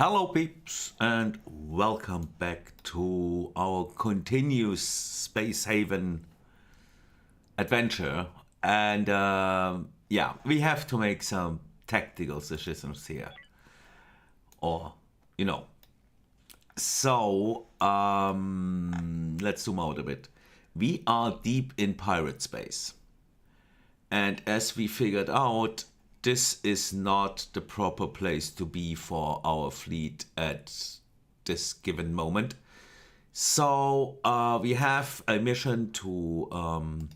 Hello peeps and welcome back to our continuous Space Haven adventure. And yeah, we have to make some tactical decisions here. Or, you know. So, let's zoom out a bit. We are deep in pirate space. And as we figured out, this is not the proper place to be for our fleet at this given moment. So we have a mission to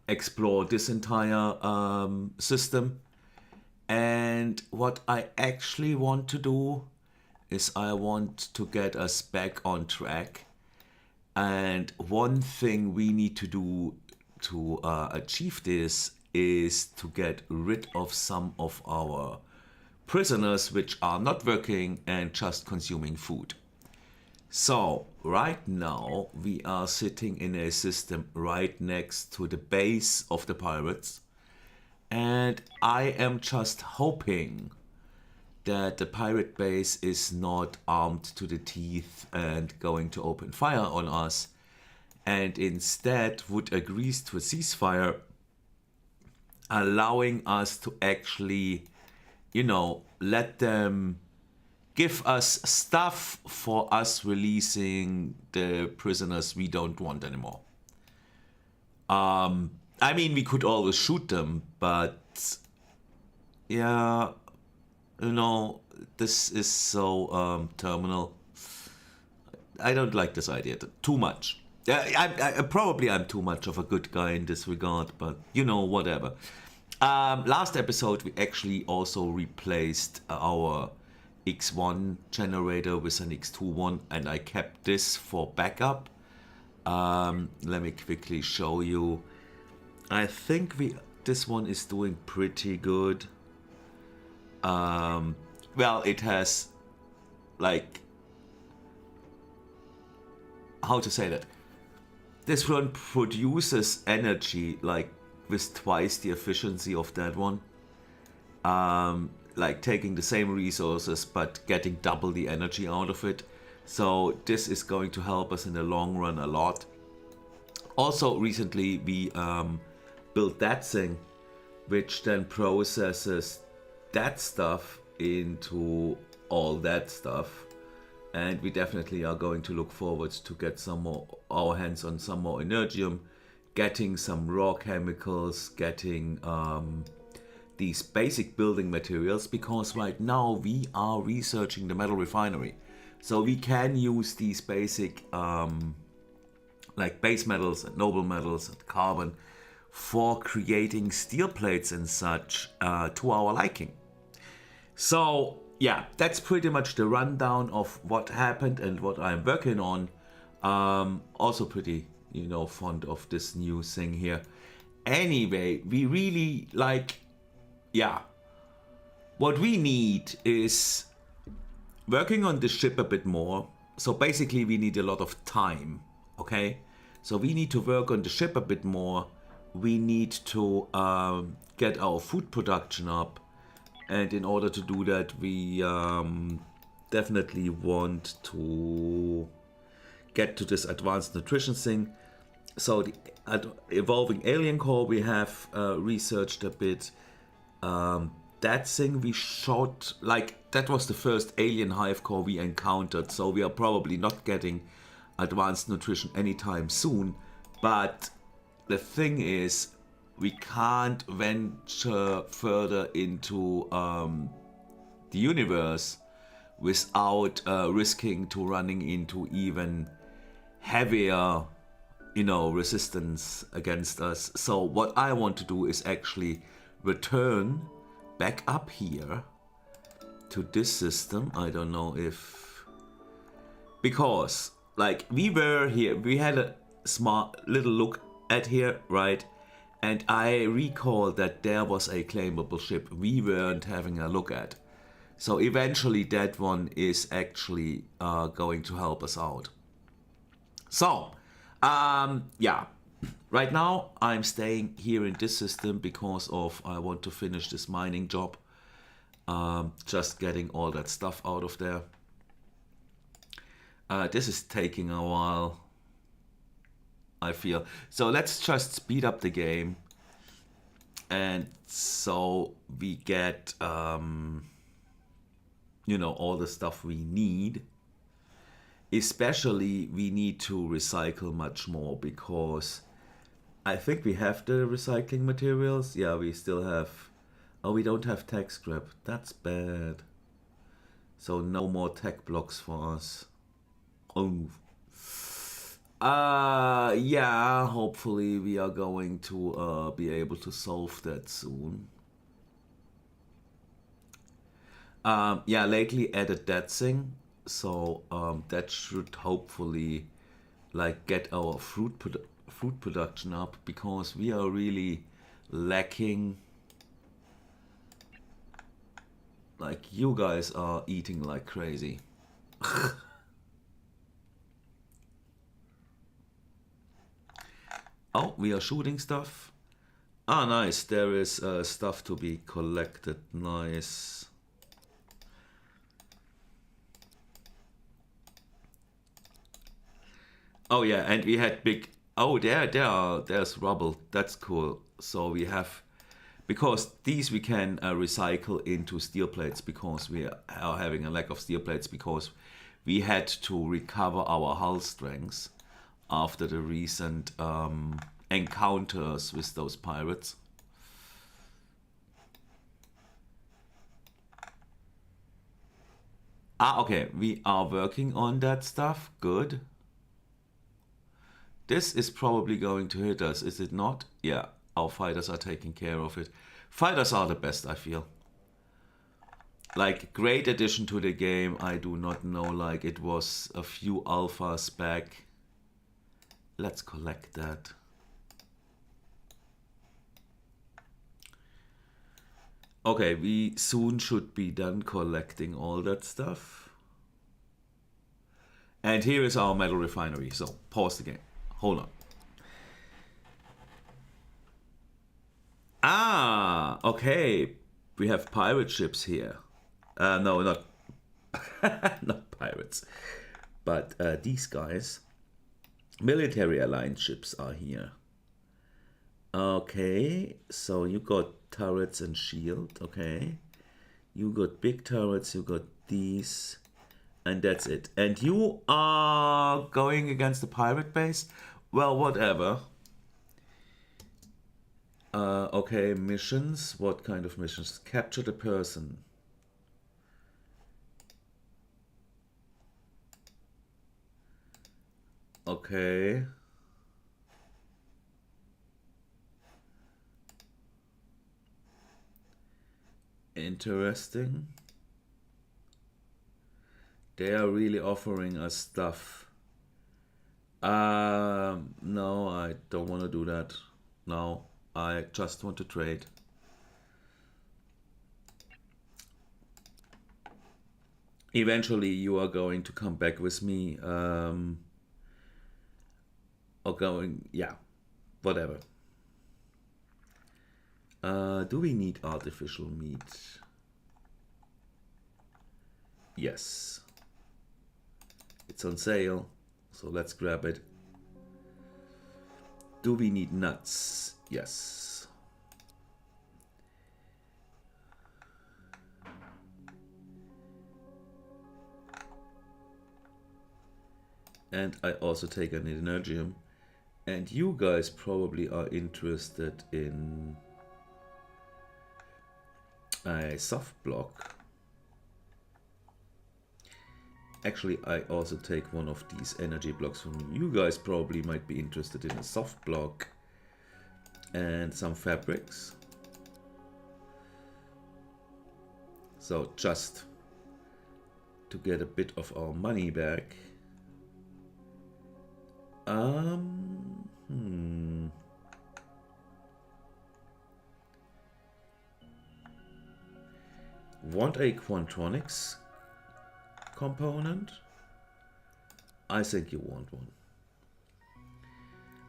explore this entire system. And what I actually want to do is I want to get us back on track. And one thing we need to do to achieve this is to get rid of some of our prisoners which are not working and just consuming food. So right now we are sitting in a system right next to the base of the pirates, and I am just hoping that the pirate base is not armed to the teeth and going to open fire on us, and instead would agree to a ceasefire, allowing us to actually, let them give us stuff for us releasing the prisoners we don't want anymore. I mean, we could always shoot them, but yeah, this is so terminal. I don't like this idea too much. I'm too much of a good guy in this regard, but whatever. Last episode we actually also replaced our X1 generator with an X2 one, and I kept this for backup. Let me quickly show you. I think this one is doing pretty good. Well, it has, like, how to say that? This one produces energy like with twice the efficiency of that one. Like taking the same resources but getting double the energy out of it. So this is going to help us in the long run a lot. Also recently we built that thing which then processes that stuff into all that stuff. And we definitely are going to look forward to get our hands on some more energium, getting some raw chemicals, getting these basic building materials, because right now we are researching the metal refinery. So we can use these basic like base metals and noble metals and carbon for creating steel plates and such to our liking. So yeah, that's pretty much the rundown of what happened and what I'm working on. Also pretty, fond of this new thing here. Anyway, we really what we need is working on the ship a bit more. So basically we need a lot of time, okay? So we need to work on the ship a bit more. We need to get our food production up. And in order to do that, we definitely want to get to this advanced nutrition thing. So the evolving alien core, we have researched a bit. That thing we shot, that was the first alien hive core we encountered. So we are probably not getting advanced nutrition anytime soon. But the thing is, we can't venture further into the universe without risking to running into even heavier, resistance against us. So what I want to do is actually return back up here to this system. I don't know if... Because, we were here, we had a smart little look at here, right? And I recall that there was a claimable ship we weren't having a look at. So eventually that one is actually going to help us out. So, yeah. Right now I'm staying here in this system because I want to finish this mining job. Just getting all that stuff out of there. This is taking a while, I feel. So let's just speed up the game. And so we get, you know, all the stuff we need. Especially, we need to recycle much more because I think we have the recycling materials. Yeah, we still have. Oh, we don't have tech scrap. That's bad. So no more tech blocks for us. Oh. Yeah, hopefully we are going to be able to solve that soon. Yeah, lately added that thing, so that should hopefully like get our fruit production up because we are really lacking. Like you guys are eating like crazy. Oh, we are shooting stuff. Ah, nice. There is stuff to be collected. Nice. Oh yeah, and we had big. Oh, there's rubble. That's cool. So we have, because these we can recycle into steel plates because we are having a lack of steel plates because we had to recover our hull strengths after the recent encounters with those pirates. Ah, okay, we are working on that stuff. Good. This is probably going to hit us, is it not? Yeah, our fighters are taking care of it. Fighters are the best, I feel. Like, great addition to the game, I do not know, like it was a few alphas back. Let's collect that. Okay, we soon should be done collecting all that stuff. And here is our metal refinery, so pause the game. Hold on. Ah, okay. We have pirate ships here. No, not not pirates, but these guys. Military alliance ships are here. Okay, so you got turrets and shield. Okay, you got big turrets. You got these. And that's it. And you are going against the pirate base? Well, whatever. Okay, missions. What kind of missions? Capture the person. Okay. Interesting. They are really offering us stuff. No, I don't want to do that. No, I just want to trade. Eventually, you are going to come back with me. Or going, yeah, whatever. Do we need artificial meat? Yes. It's on sale, so let's grab it. Do we need nuts? Yes. And I also take an energium. And you guys probably are interested in a soft block. Actually, I also take one of these energy blocks from you. You guys probably might be interested in a soft block and some fabrics. So just to get a bit of our money back. Want a Quantronics component? I think you want one.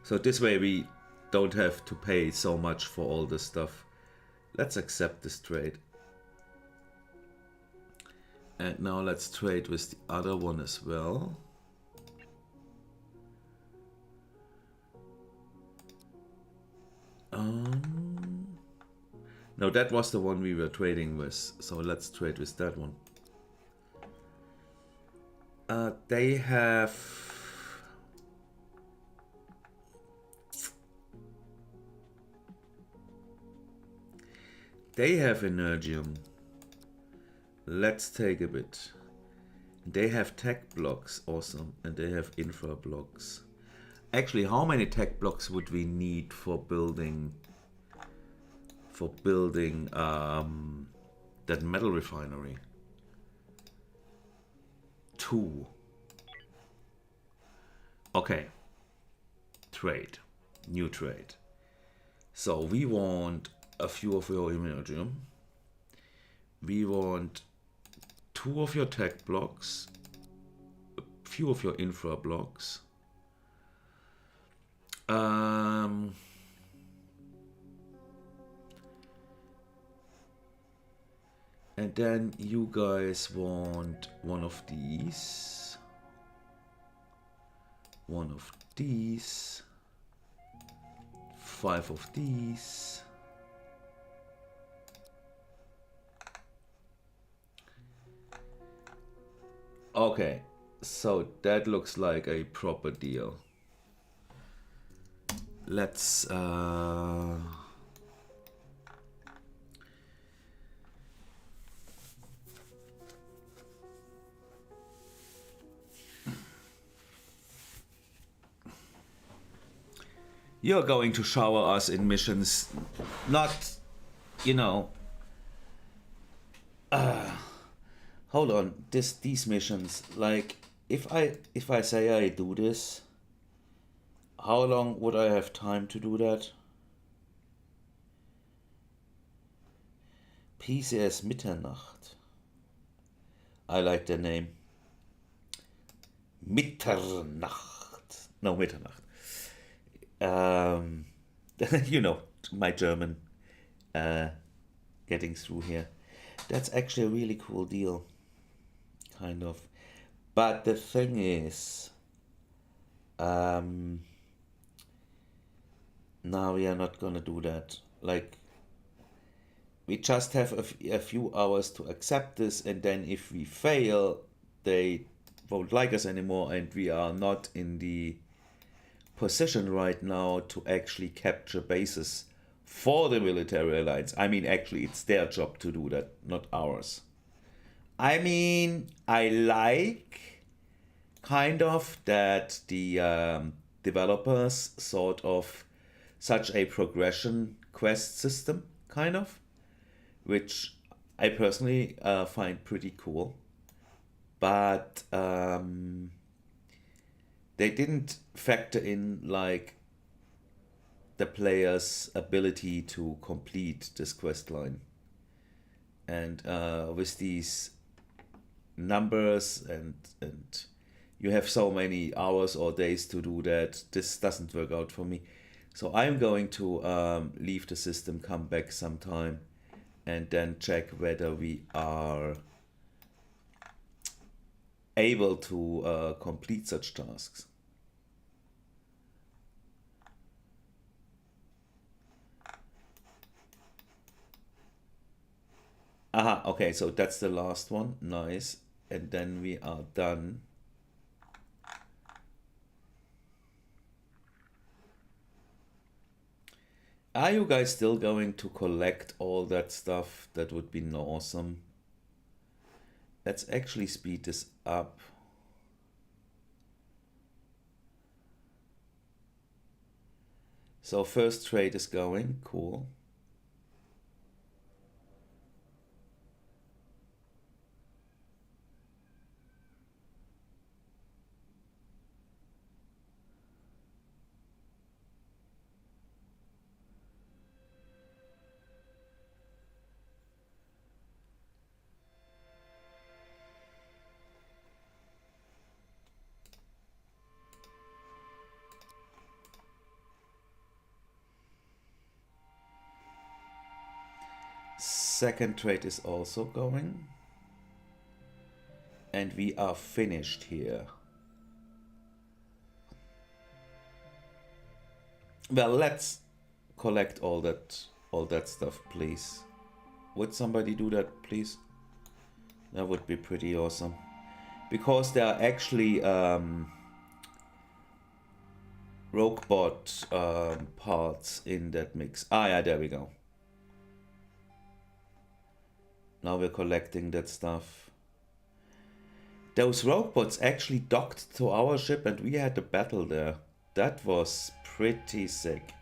So this way we don't have to pay so much for all this stuff. Let's accept this trade. And now let's trade with the other one as well. No, that was the one we were trading with, so let's trade with that one. They have... They have Energium. Let's take a bit. They have tech blocks, awesome, and they have infra blocks. Actually, how many tech blocks would we need for building that metal refinery? 2. Okay. Trade. New trade. So we want a few of your Energium. We want 2 of your tech blocks. A few of your infra blocks. And then you guys want one of these. One of these. 5 of these. Okay, so that looks like a proper deal. Let's you're going to shower us in missions, not, you know. Hold on, these missions, like if I say I do this, how long would I have time to do that? PCS Mitternacht. I like the name. Mitternacht. No, Mitternacht. You know, my German getting through here. That's actually a really cool deal. Kind of. But the thing is, now we are not gonna do that. Like, we just have a few hours to accept this, and then if we fail, they won't like us anymore, and we are not in the position right now to actually capture bases for the military alliance. I mean, actually, it's their job to do that, not ours. I mean, I like kind of that the developers sort of such a progression quest system, kind of, which I personally find pretty cool. But they didn't factor in like the player's ability to complete this quest line. And with these numbers and you have so many hours or days to do that, this doesn't work out for me. So I'm going to leave the system, come back sometime, and then check whether we are able to complete such tasks. Aha, okay, so that's the last one. Nice. And then we are done. Are you guys still going to collect all that stuff? That would be awesome. Let's actually speed this up. So first trade is going, cool. Second trade is also going. And we are finished here. Well, let's collect all that stuff, please. Would somebody do that, please? That would be pretty awesome. Because there are actually Roguebot parts in that mix. Ah, yeah, there we go. Now we're collecting that stuff. Those Roguebots actually docked to our ship and we had a battle there. That was pretty sick.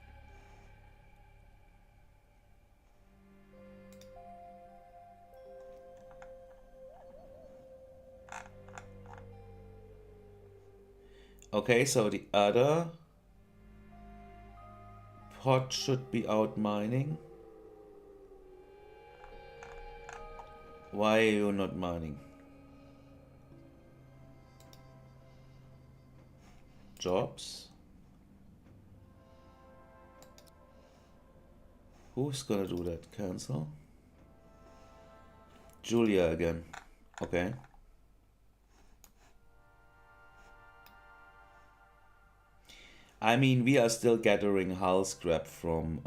Okay, so the other pod should be out mining. Why are you not mining? Jobs? Who's gonna do that? Cancel? Julia again. Okay. I mean, we are still gathering hull scrap from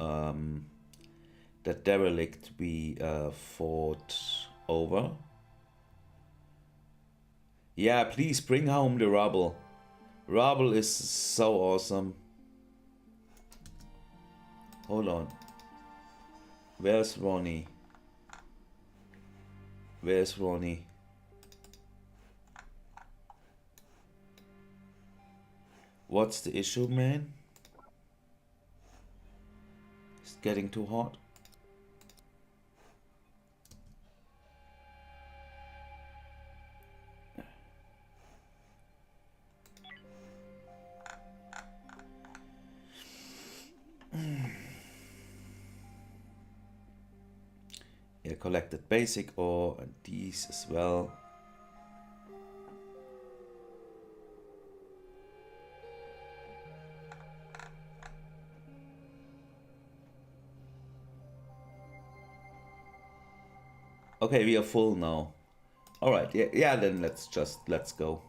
that derelict we fought over. Yeah, please bring home the rubble. Rubble is so awesome. Hold on. Where's Ronnie? Where's Ronnie? What's the issue, man? It's getting too hot. Yeah, collected basic ore and these as well. Okay, we are full now. All right, yeah, then let's go.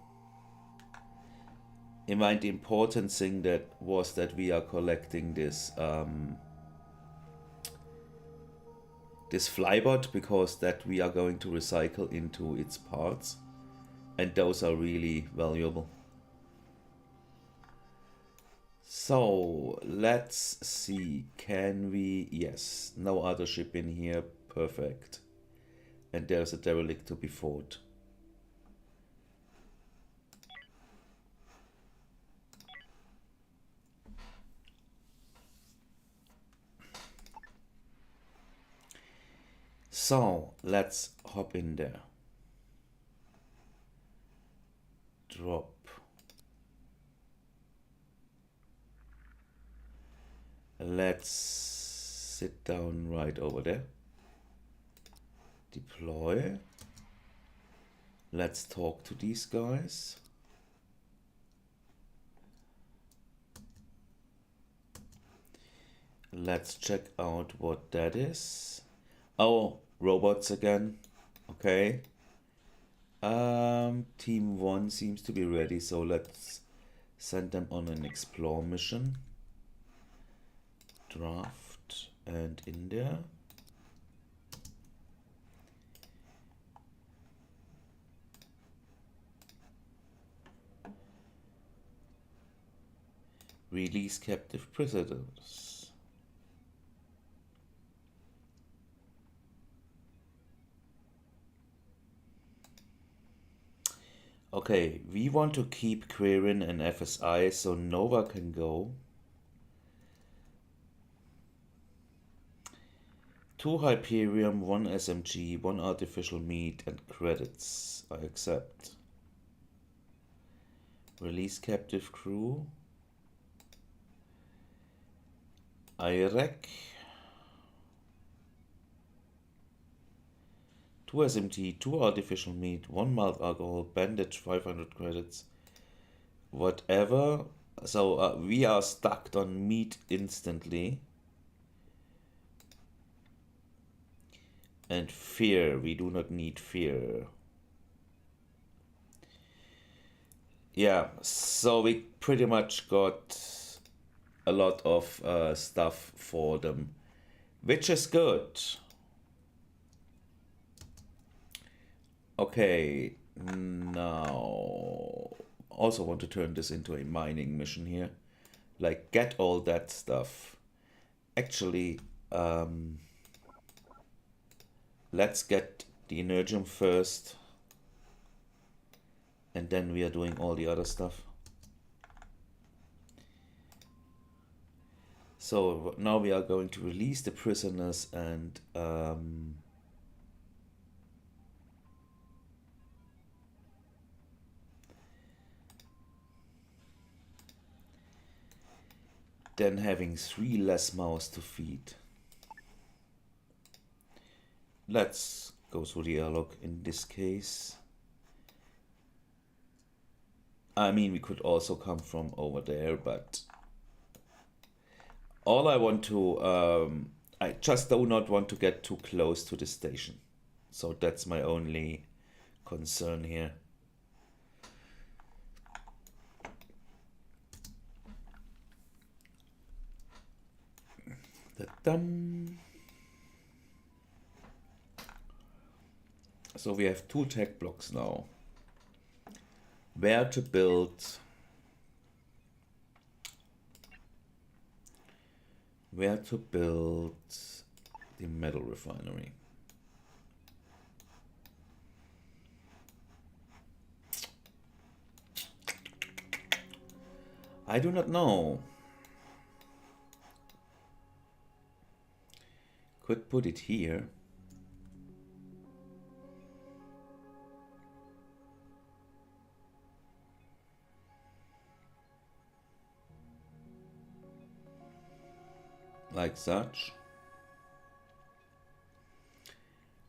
In mind, the important thing that was that we are collecting this this flybot, because that we are going to recycle into its parts, and those are really valuable. So let's see, can we, yes, no other ship in here, perfect. And there's a derelict to be fought. So let's hop in there. Drop. Let's sit down right over there. Deploy. Let's talk to these guys. Let's check out what that is. Oh, robots again. Okay. Team 1 seems to be ready, so let's send them on an explore mission. Draft and in there. Release captive prisoners. Okay, we want to keep Quirin and FSI, so Nova can go. 2 Hyperium, 1 SMG, 1 artificial meat, and credits. I accept. Release captive crew. IREC. 2 SMT, 2 artificial meat, 1 malt alcohol, bandage, 500 credits. Whatever. So we are stuck on meat instantly. And fear, we do not need fear. Yeah, so we pretty much got a lot of stuff for them, which is good. Okay, now also want to turn this into a mining mission here. Like, get all that stuff. Actually, let's get the energium first, and then we are doing all the other stuff. So now we are going to release the prisoners and then having 3 less mouths to feed. Let's go through the airlock in this case. I mean, we could also come from over there, but all I want to, I just do not want to get too close to the station. So that's my only concern here. So we have 2 tech blocks now. Where to build? Where to build the metal refinery? I do not know. Could put it here. Like such.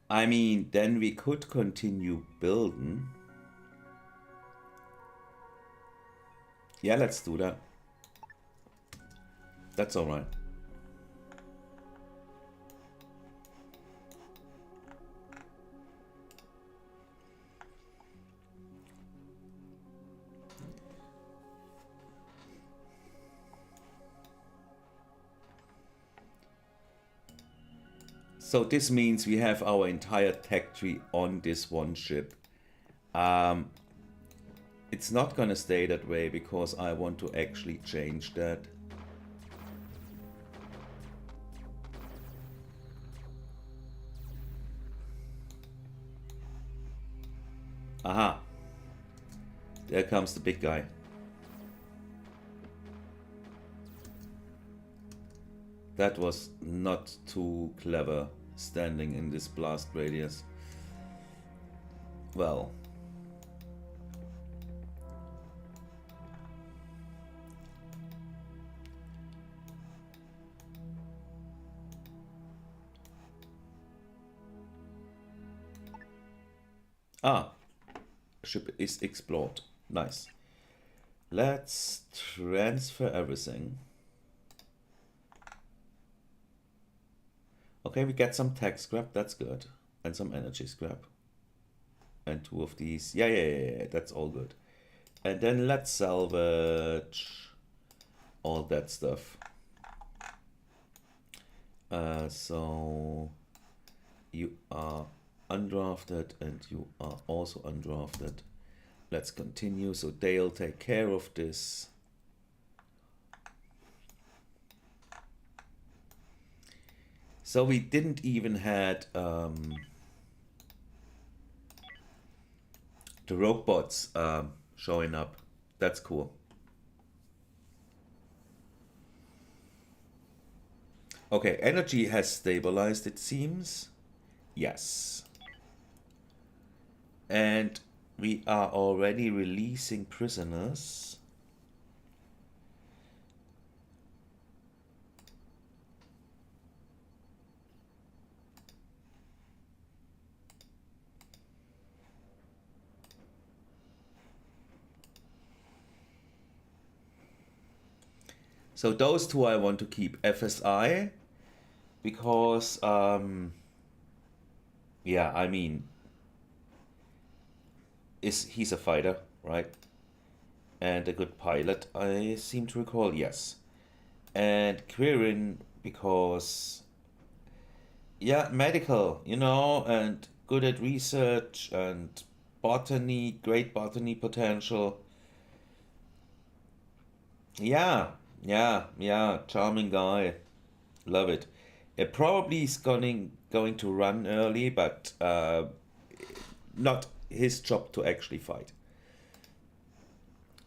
I mean, then we could continue building. Yeah, let's do that. That's all right. So this means we have our entire tech tree on this one ship. It's not gonna stay that way because I want to actually change that. Aha. There comes the big guy. That was not too clever, standing in this blast radius. Well. Ah. Ship is explored. Nice. Let's transfer everything. Okay, we get some tech scrap, that's good. And some energy scrap. And 2 of these. Yeah, that's all good. And then let's salvage all that stuff. So you are undrafted and you are also undrafted. Let's continue. So they'll take care of this. So we didn't even had the robots showing up. That's cool. Okay, energy has stabilized, it seems. Yes. And we are already releasing prisoners. So those 2 I want to keep FSI because, yeah, I mean, he's a fighter, right? And a good pilot, I seem to recall, yes. And Quirin, because, yeah, medical, you know, and good at research and botany, great botany potential. Yeah, yeah, charming guy. Love it. It probably is going to run early, but not his job to actually fight.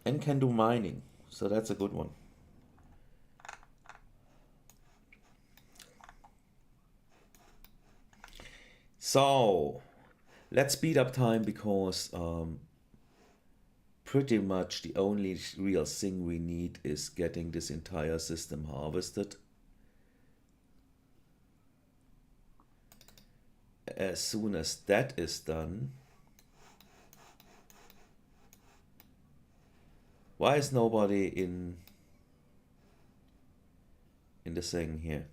And can do mining, so that's a good one. So let's speed up time because pretty much the only real thing we need is getting this entire system harvested. As soon as that is done, why is nobody in the thing here?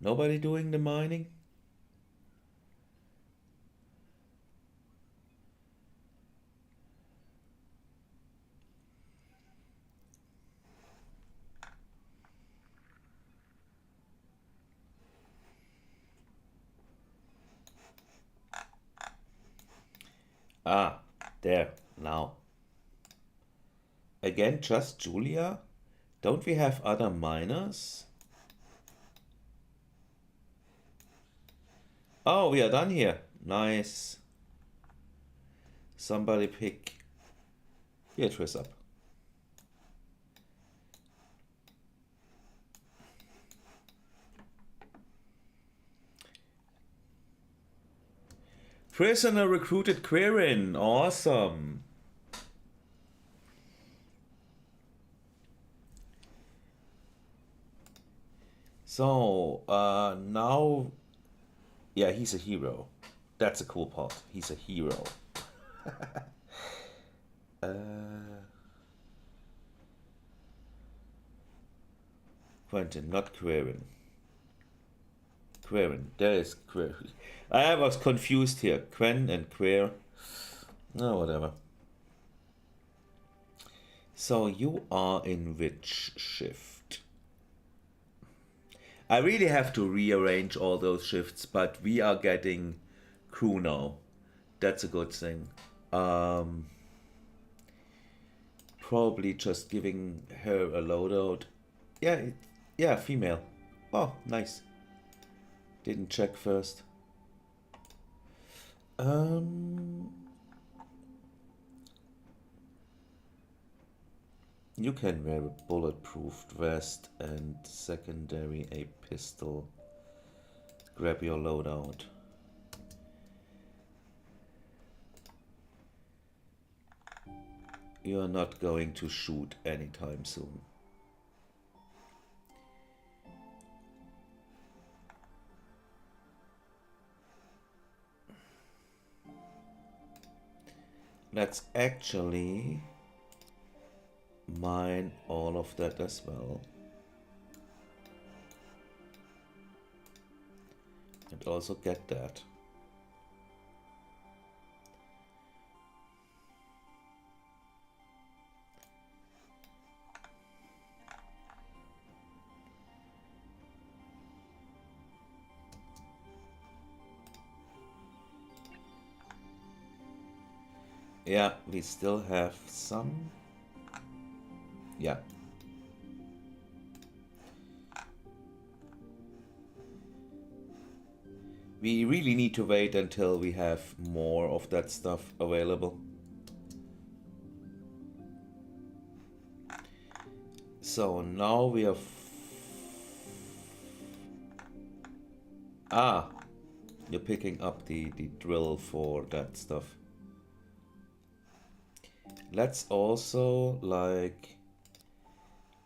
Nobody doing the mining? Ah, there, now. Again, just Julia? Don't we have other miners? Oh, we are done here. Nice. Somebody pick Beatrice up. Prisoner recruited Quirin. Awesome. So, now... Yeah, he's a hero. That's a cool part. He's a hero. Quentin, not Quirin. Quirin. There is Quirin. I was confused here. Quen and Quir. No, whatever. So you are in which shift? I really have to rearrange all those shifts, but we are getting crew now. That's a good thing. Probably just giving her a loadout. Yeah, yeah, female. Oh, nice. Didn't check first. You can wear a bulletproof vest and secondary a pistol. Grab your loadout. You are not going to shoot anytime soon. Let's actually mine all of that as well. And also get that. Yeah, we still have some. Yeah. We really need to wait until we have more of that stuff available. So now we have... Ah, you're picking up the drill for that stuff. Let's also, like,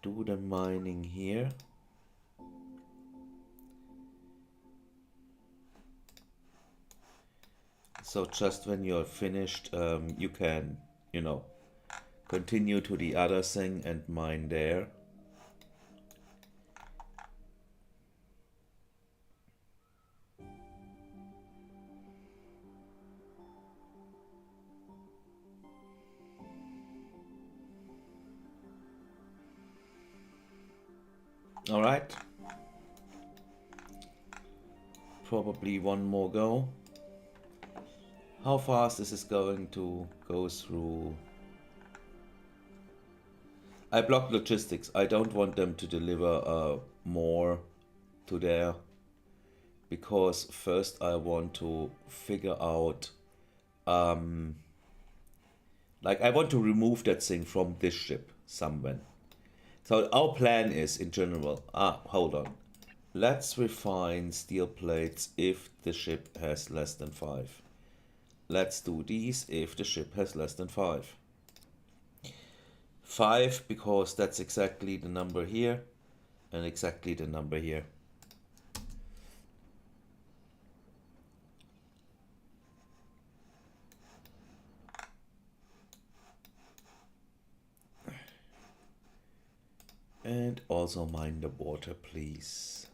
do the mining here. So just when you're finished, you can, you know, continue to the other thing and mine there. All right. Probably one more go. How fast is this going to go through? I block logistics. I don't want them to deliver more to there, because first I want to figure out, like I want to remove that thing from this ship somewhere. So our plan is in general, hold on. Let's refine steel plates if the ship has less than 5. Let's do these if the ship has less than 5. 5 because that's exactly the number here and exactly the number here. And also mine the water, please.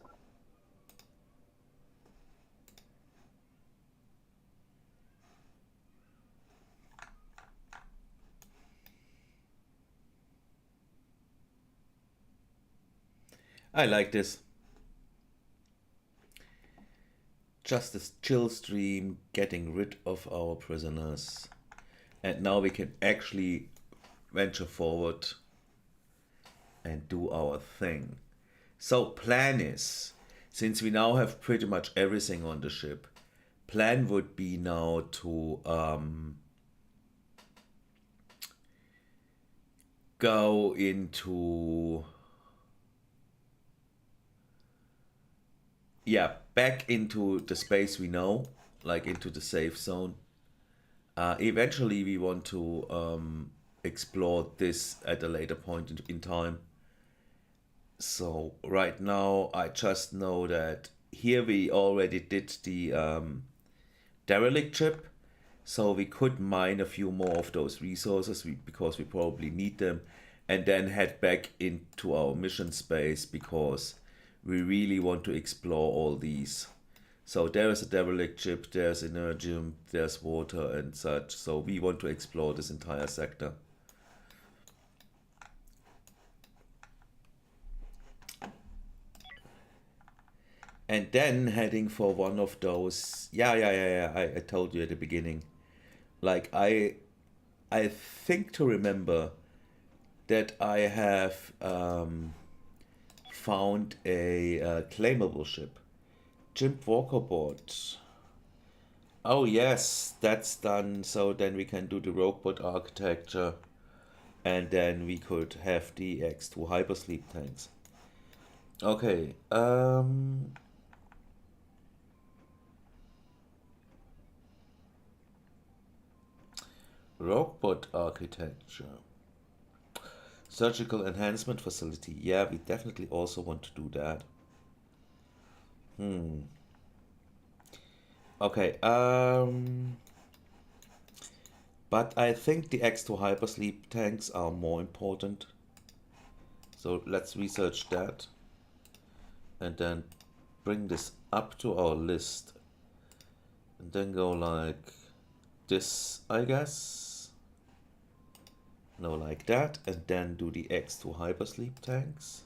I like this. Just a chill stream, getting rid of our prisoners. And now we can actually venture forward and do our thing. So plan is, since we now have pretty much everything on the ship, plan would be now to go into, yeah, back into the space we know, like into the safe zone. Eventually we want to explore this at a later point in time. So right now I just know that here we already did the derelict ship, so we could mine a few more of those resources because we probably need them, and then head back into our mission space because we really want to explore all these. So there is a derelict ship, there's energium, there's water and such, so we want to explore this entire sector. And then heading for one of those, yeah, I told you at the beginning, like I think to remember that I have found a claimable ship. Jimp Walker boat. Oh yes, that's done. So then we can do the robot architecture, and then we could have the X2 hypersleep tanks. Okay. Robot architecture. Surgical enhancement facility. Yeah, we definitely also want to do that. Okay, but I think the X2 hypersleep tanks are more important. So let's research that and then bring this up to our list and then go like this, I guess. No, like that, and then do the X2 hypersleep tanks.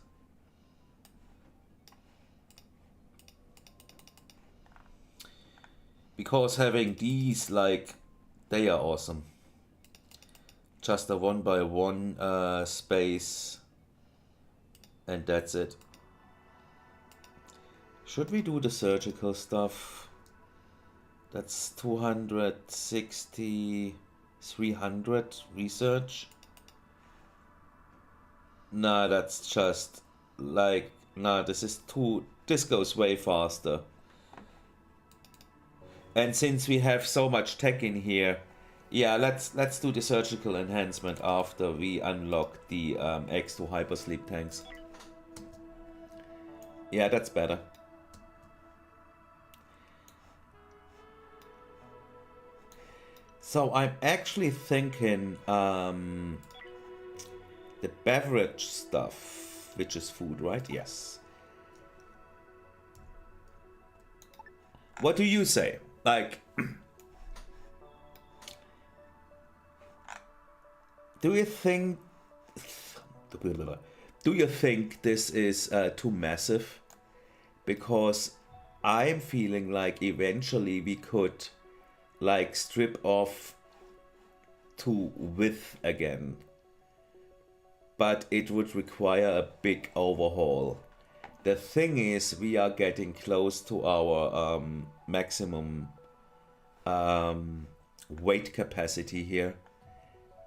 Because having these, like, they are awesome. Just a 1x1 space, and that's it. Should we do the surgical stuff? That's 260, 300 research. Nah, that's just like, nah, this goes way faster. And since we have so much tech in here, yeah, let's do the surgical enhancement after we unlock the X2 hypersleep tanks. Yeah, that's better. So I'm actually thinking the beverage stuff, which is food, right? Yes. What do you say? Like, do you think Do you think this is too massive? Because I'm feeling like eventually we could like strip off to width again. But it would require a big overhaul. The thing is, we are getting close to our maximum weight capacity here.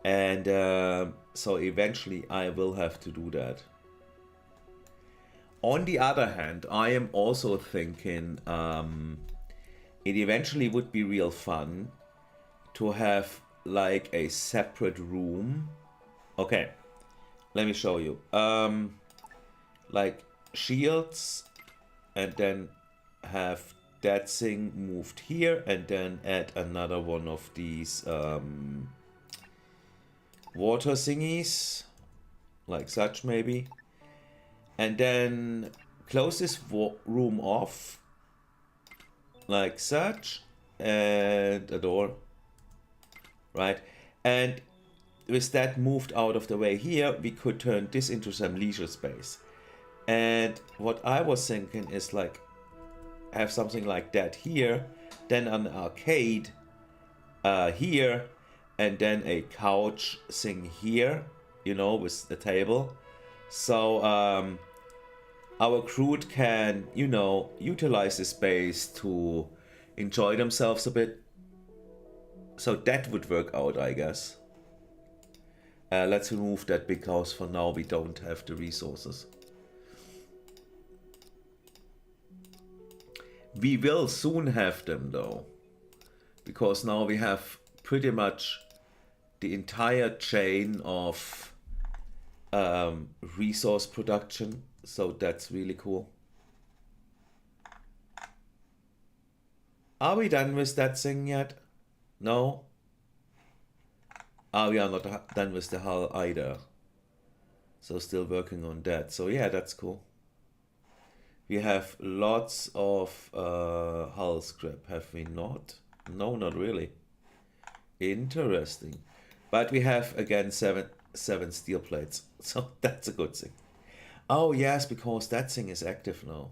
And so eventually I will have to do that. On the other hand, I am also thinking it eventually would be real fun to have like a separate room. Okay, let me show you. Like shields, and then have that thing moved here, and then add another one of these water thingies, like such maybe. And then close this room off, like such, and a door, right? And with that moved out of the way here, we could turn this into some leisure space. And what I was thinking is like, have something like that here, then an arcade here, and then a couch thing here, you know, with the table. So our crew can, you know, utilize the space to enjoy themselves a bit. So that would work out, I guess. Let's remove that because for now we don't have the resources. We will soon have them though, because now we have pretty much the entire chain of resource production, so that's really cool. Are we done with that thing yet? No? We are not done with the hull either. So still working on that. So yeah, that's cool. We have lots of hull scrap, have we not? No, not really. Interesting. But we have again seven steel plates, so that's a good thing. Oh yes, because that thing is active now.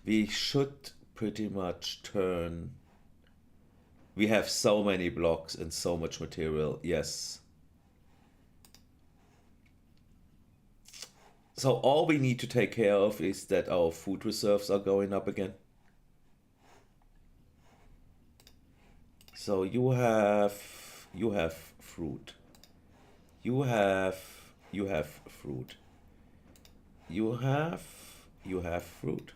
We should pretty much turn. We have so many blocks and so much material, yes. So all we need to take care of is that our food reserves are going up again. So you have fruit. You have fruit. You have fruit.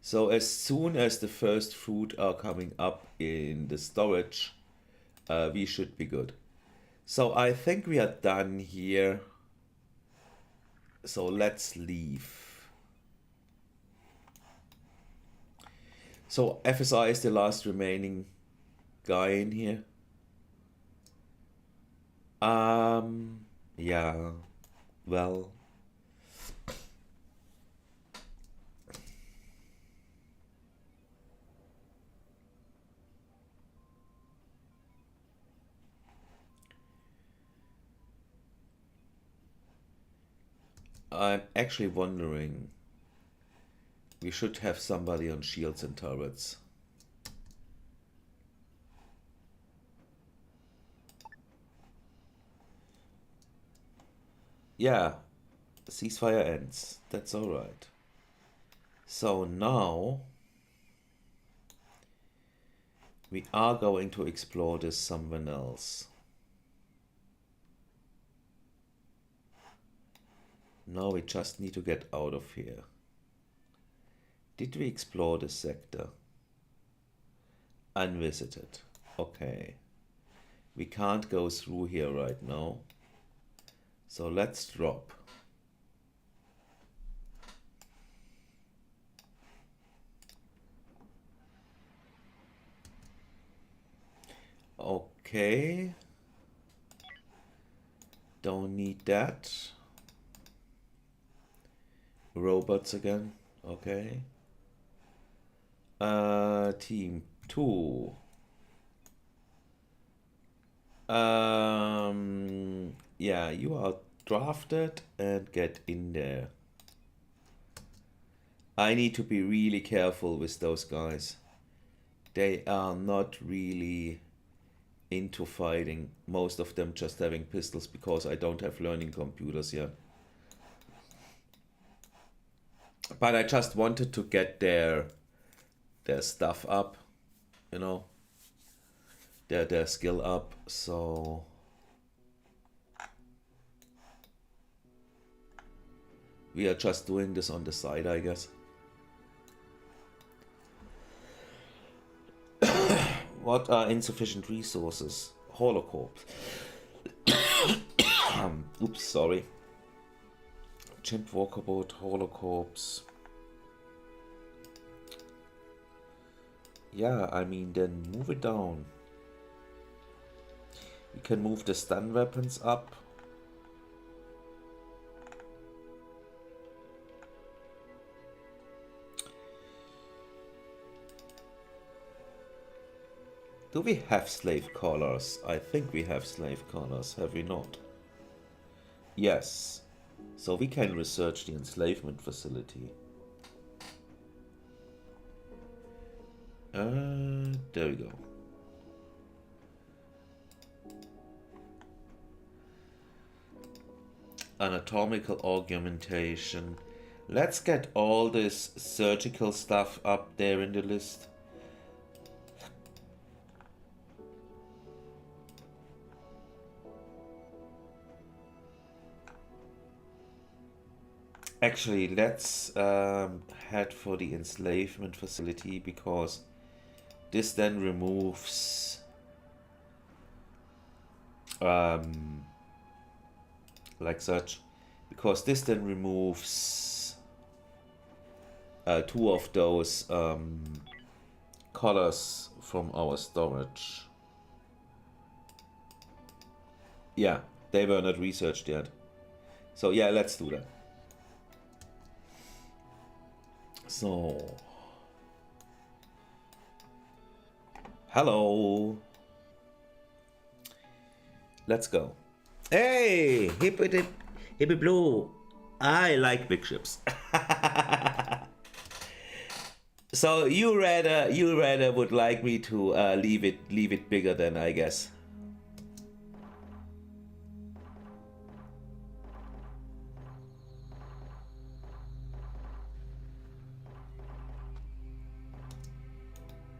So as soon as the first fruit are coming up in the storage, we should be good. So I think we are done here. So let's leave. So FSI is the last remaining guy in here. Yeah, well. I'm actually wondering, we should have somebody on shields and turrets. Yeah, ceasefire ends. That's all right. So now we are going to explore this somewhere else. Now we just need to get out of here. Did we explore this sector? Unvisited. Okay. We can't go through here right now. So let's drop. Okay. Don't need that. Robots again. Okay. Team 2. Yeah, you are drafted and get in there. I need to be really careful with those guys. They are not really into fighting. Most of them just having pistols because I don't have learning computers yet. But I just wanted to get their stuff up, you know, their skill up. So we are just doing this on the side, I guess. What are insufficient resources? Holocaust. Oops, sorry. Chimp walkabout, holocorps. Yeah, I mean, then move it down. We can move the stun weapons up. Do we have slave collars? I think we have slave collars, have we not? Yes. So we can research the enslavement facility. There we go. Anatomical augmentation. Let's get all this surgical stuff up there in the list. Actually, let's head for the enslavement facility because this then removes like such, because this then removes 2 of those colors from our storage. Yeah, they were not researched yet. So yeah, let's do that. So, hello. Let's go. Hey, hippity blue. I like big ships. So you rather would like me to leave it bigger than, I guess.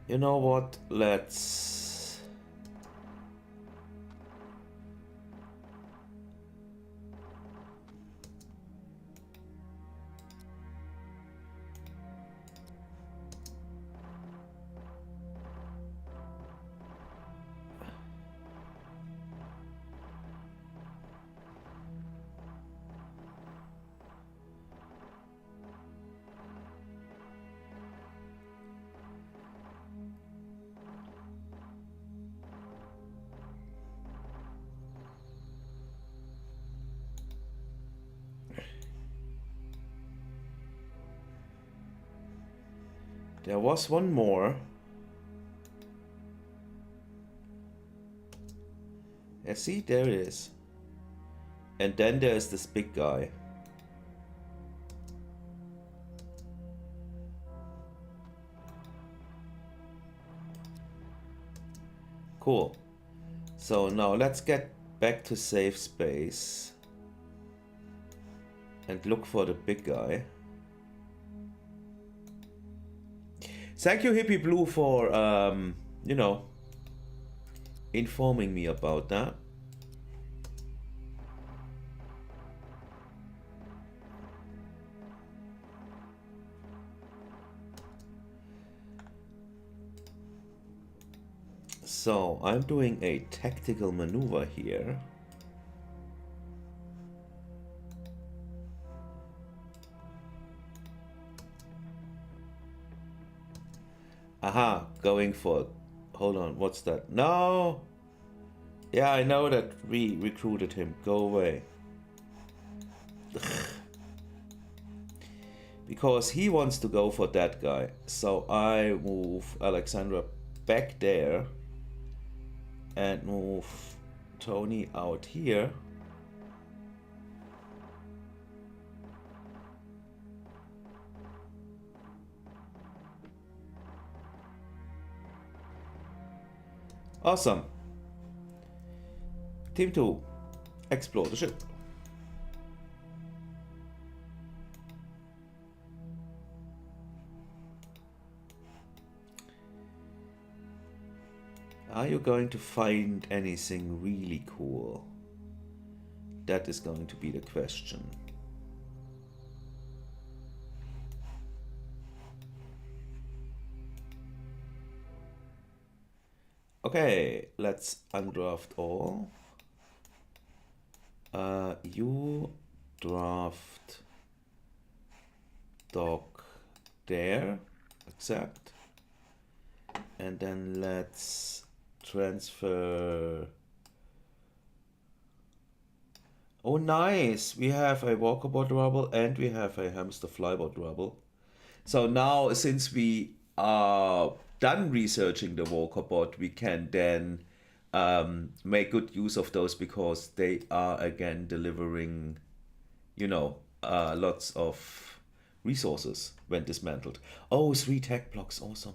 You know what? Let's... There was one more. Yeah, see, there it is. And then there's this big guy. Cool. So now let's get back to safe space and look for the big guy. Thank you, Hippie Blue, for, you know, informing me about that. So, I'm doing a tactical maneuver here. Aha, going for... Hold on, what's that? No! Yeah, I know that we recruited him. Go away. Because he wants to go for that guy. So I move Alexandra back there. And move Tony out here. Awesome. Team 2, explore the ship. Are you going to find anything really cool? That is going to be the question. Okay, let's undraft all. You draft dock there, accept. And then let's transfer. Oh, nice. We have a walkabout rubble and we have a hamster flyboat rubble. So now, since we are done researching the walkabout, we can then make good use of those because they are again delivering, you know, lots of resources when dismantled. Oh, 3 tech blocks, awesome.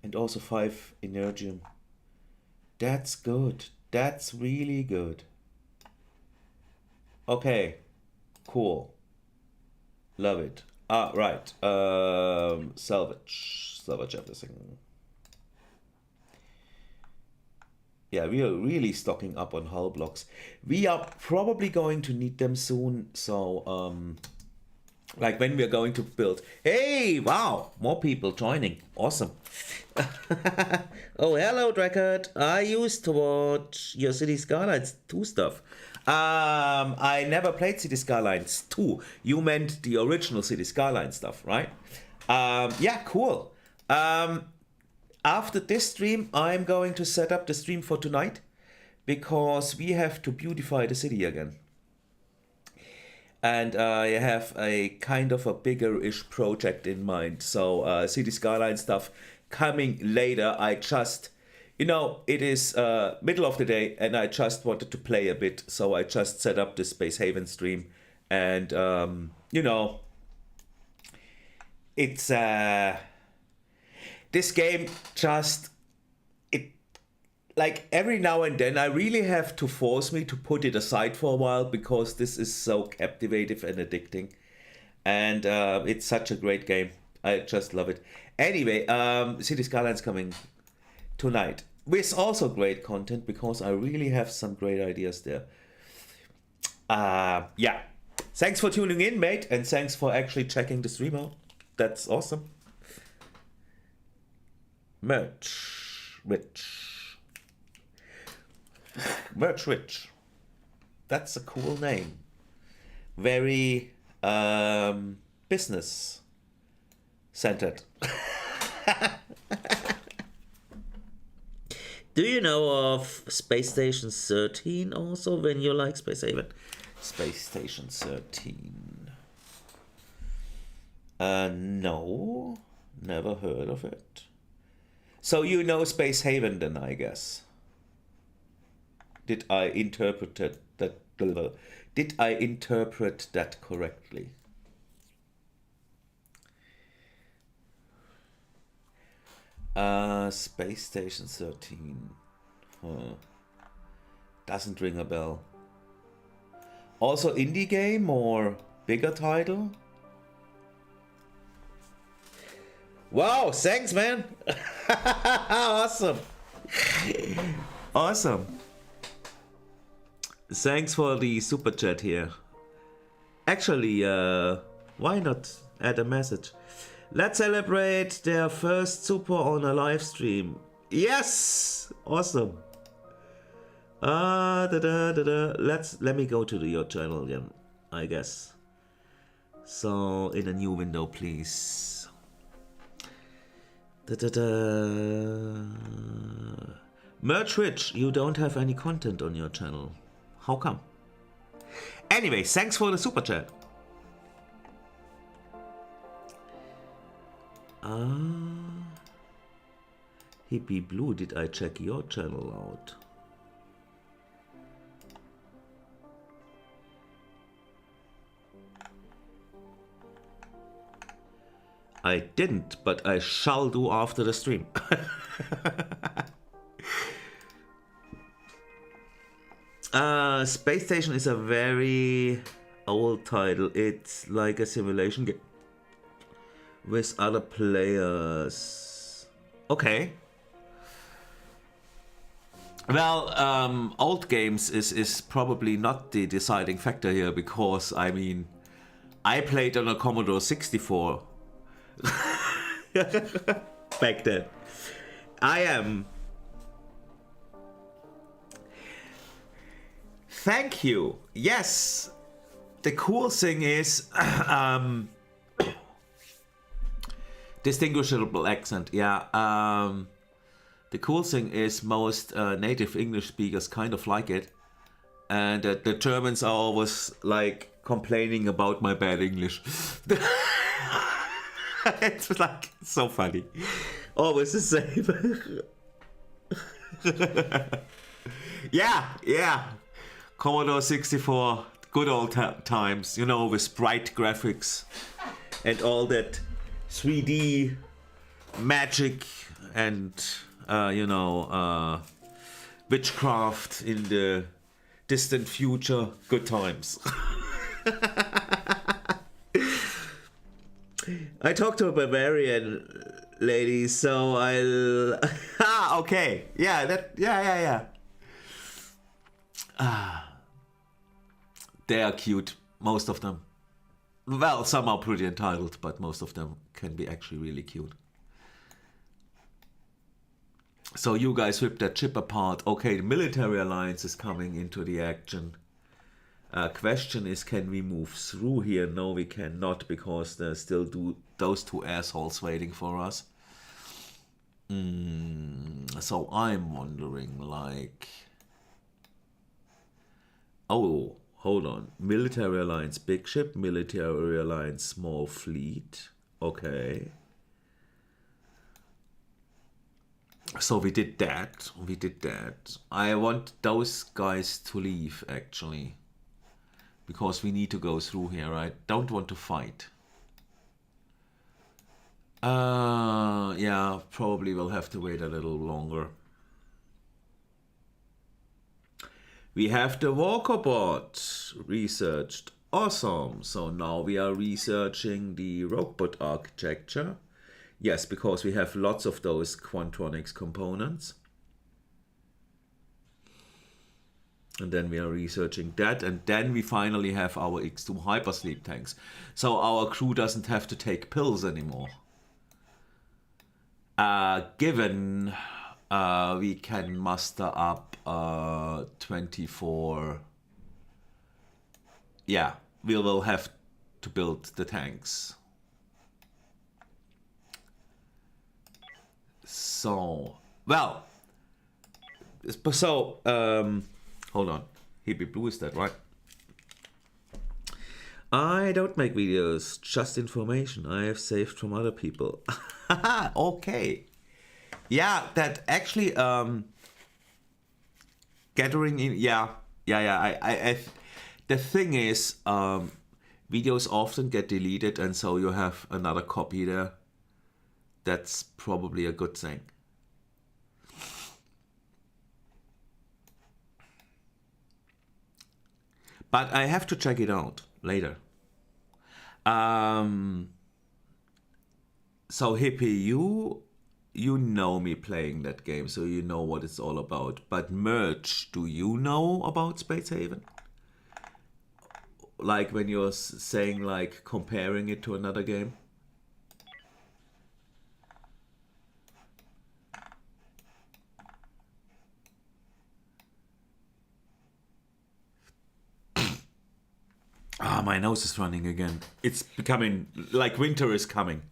And also 5 energium. That's good. That's really good. Okay, cool. Love it. Right. Salvage everything. Yeah, we are really stocking up on hull blocks. We are probably going to need them soon. So, like when we are going to build. Hey, wow, more people joining. Awesome. Oh, hello, Drakkard. I used to watch your City Skylines 2 stuff. I never played City Skylines 2. You meant the original City Skylines stuff, right? Yeah, cool. After this stream, I'm going to set up the stream for tonight because we have to beautify the city again. And I have a kind of a bigger-ish project in mind. So City Skyline stuff coming later. I just, you know, it is middle of the day and I just wanted to play a bit. So I just set up the Space Haven stream. And, you know, it's... this game just... Like every now and then I really have to force me to put it aside for a while because this is so captivating and addicting. And it's such a great game. I just love it. Anyway, City Skylines coming tonight. With also great content because I really have some great ideas there. Yeah. Thanks for tuning in, mate. And thanks for actually checking the stream out. That's awesome. Merch. Rich. That's a cool name. Very business centered. Do you know of Space Station 13 also when you like Space Haven? Space Station 13. No, never heard of it. So you know Space Haven then, I guess. Did I interpret that? Did I interpret that correctly? Space Station 13. Huh. Doesn't ring a bell. Also indie game or bigger title? Wow, thanks, man. Awesome. Awesome. Thanks for the super chat here. Actually, why not add a message? Let's celebrate their first super on a live stream. Yes! Awesome. Let me go to your channel again, I guess. So in a new window, please. Merch Rich, you don't have any content on your channel. How come? Anyway, thanks for the super chat. Hippie Blue, did I check your channel out? I didn't, but I shall do after the stream. Space Station is a very old title. It's like a simulation game with other players. Okay. Well, old games is probably not the deciding factor here, because I mean, I played on a Commodore 64 back then. I am. Thank you. Yes. The cool thing is distinguishable accent. Yeah. The cool thing is most native English speakers kind of like it, and the Germans are always like complaining about my bad English. It's like so funny. Always the same. Yeah. Commodore 64, good old times, you know, with bright graphics and all that 3D magic and, witchcraft in the distant future. Good times. I talked to a Bavarian lady, so I'll... okay. Yeah. They are cute, most of them. Well, some are pretty entitled, but most of them can be actually really cute. So you guys ripped that chip apart. Okay, the military alliance is coming into the action. Question is, can we move through here? No, we cannot, because there's still those two assholes waiting for us. So I'm wondering, like... Oh, hold on. Military alliance big ship, military alliance small fleet. Okay. So we did that. I want those guys to leave, actually. Because we need to go through here. I don't want to fight. Yeah, probably we'll have to wait a little longer. We have the Walker bot researched. Awesome. So now we are researching the robot architecture. Yes, because we have lots of those Quantronics components. And then we are researching that. And then we finally have our X2 hypersleep tanks. So our crew doesn't have to take pills anymore. Given we can muster up 24. Yeah, we will have to build the tanks. So, well, hold on. Hippie Blue is that, right? I don't make videos, just information I have saved from other people. Okay. Yeah, that actually, gathering in, yeah. The thing is, videos often get deleted, and so you have another copy there. That's probably a good thing. But I have to check it out later. So Hippie, you know me playing that game, so you know what it's all about. But Merch, do you know about Space Haven? Like when you're saying, like, comparing it to another game? Ah, my nose is running again. It's becoming, like, winter is coming.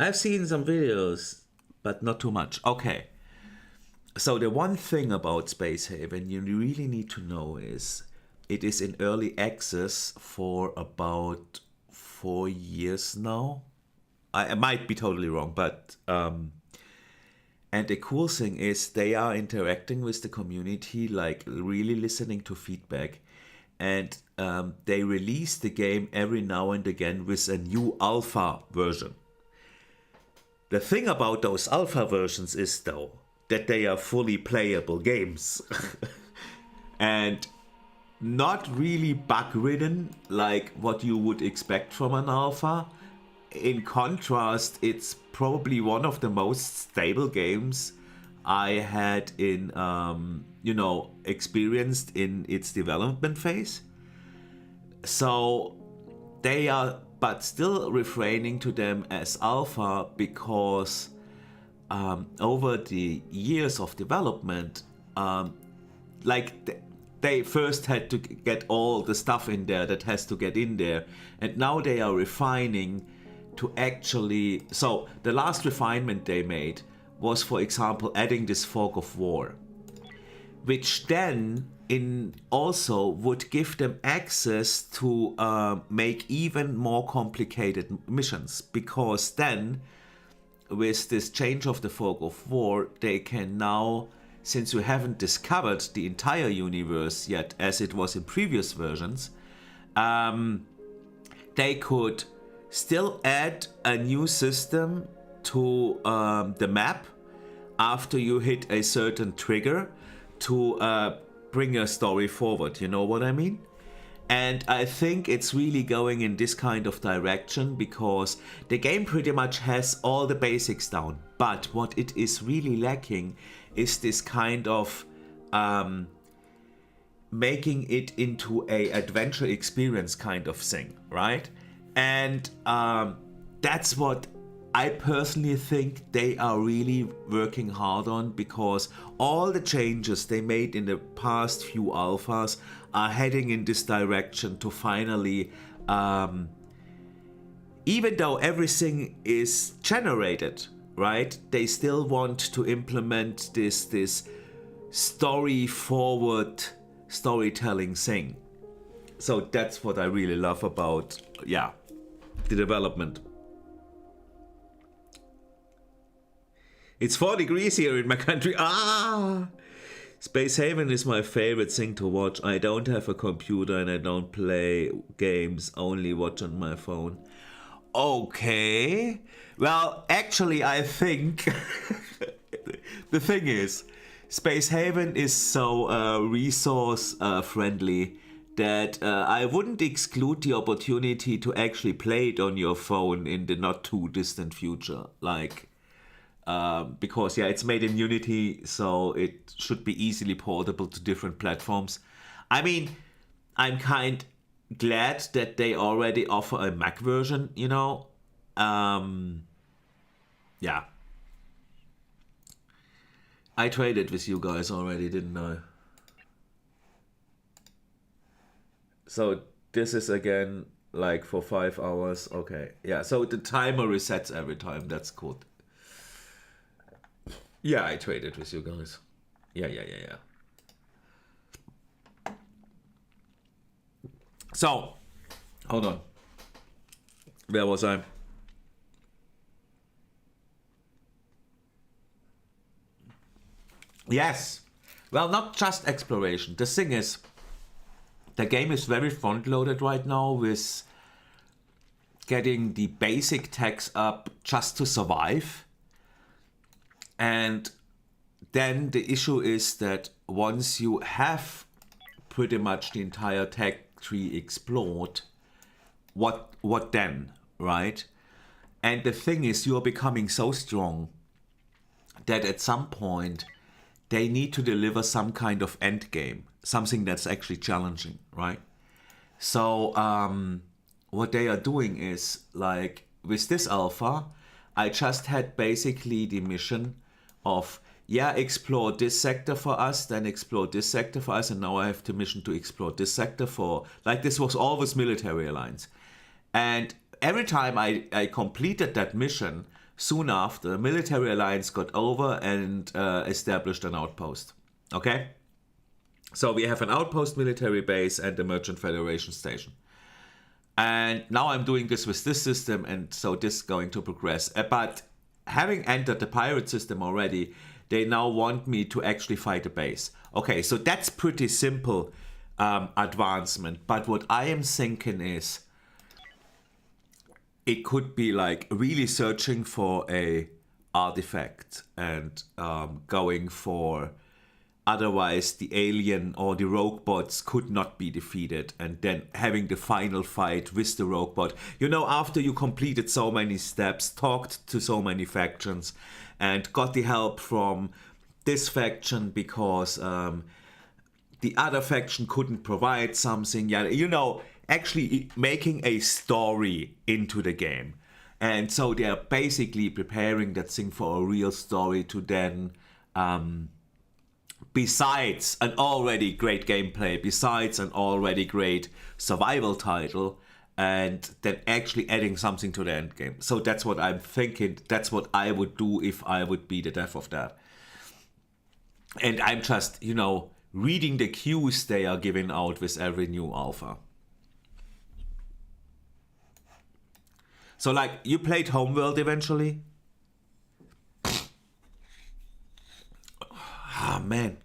I've seen some videos, but not too much. Okay. So the one thing about Space Haven you really need to know is it is in early access for about 4 years now. I might be totally wrong, but and the cool thing is they are interacting with the community, like really listening to feedback. and they release the game every now and again with a new alpha version. The thing about those alpha versions is, though, that they are fully playable games and not really bug-ridden like what you would expect from an alpha. In contrast, it's probably one of the most stable games I had in, experienced in its development phase. So they are, but still refraining to them as alpha because over the years of development, they first had to get all the stuff in there that has to get in there, and now they are refining to actually. So the last refinement they made was, for example, adding this fog of war, which then also would give them access to make even more complicated missions, because then with this change of the fog of war, they can now, since you haven't discovered the entire universe yet as it was in previous versions, they could still add a new system to the map after you hit a certain trigger to bring a story forward. You know what I mean? And I think it's really going in this kind of direction because the game pretty much has all the basics down. But what it is really lacking is this kind of making it into a adventure experience kind of thing, right? And that's what I personally think they are really working hard on, because all the changes they made in the past few alphas are heading in this direction to finally, even though everything is generated, right, they still want to implement this story-forward storytelling thing. So that's what I really love about, the development. It's 4 degrees here in my country. Space Haven is my favorite thing to watch. I don't have a computer and I don't play games, only watch on my phone. Okay. Well, actually, I think the thing is, Space Haven is so resource friendly that I wouldn't exclude the opportunity to actually play it on your phone in the not too distant future. Because it's made in Unity, so it should be easily portable to different platforms. I mean, I'm kind glad that they already offer a Mac version, I traded with you guys already, didn't I? So this is again like for 5 hours. Okay, yeah, so the timer resets every time. That's cool. Yeah, I traded with you guys. Yeah. So, hold on. Where was I? Yes. Well, not just exploration. The thing is, the game is very front-loaded right now with getting the basic techs up just to survive. And then the issue is that once you have pretty much the entire tech tree explored, what then, right? And the thing is, you're becoming so strong that at some point they need to deliver some kind of end game, something that's actually challenging, right? So what they are doing is, like with this alpha, I just had basically the mission of, explore this sector for us, then explore this sector for us, and now I have the mission to explore this sector for, like, this was always military alliance. And every time I completed that mission, soon after, military alliance got over and established an outpost. Okay? So we have an outpost military base and a merchant federation station. And now I'm doing this with this system, and so this is going to progress. But having entered the pirate system already, they now want me to actually fight a base. Okay, so that's pretty simple advancement. But what I am thinking is, it could be like really searching for a artifact and going for, otherwise the alien or the rogue bots could not be defeated, and then having the final fight with the rogue bot. You know, after you completed so many steps, talked to so many factions, and got the help from this faction because the other faction couldn't provide something. Yeah, you know, actually making a story into the game. And so they're basically preparing that thing for a real story to then, besides an already great gameplay, besides an already great survival title, and then actually adding something to the end game. So that's what I'm thinking. That's what I would do if I would be the dev of that. And I'm just, you know, reading the cues they are giving out with every new alpha. So, like, you played Homeworld eventually? Ah, man.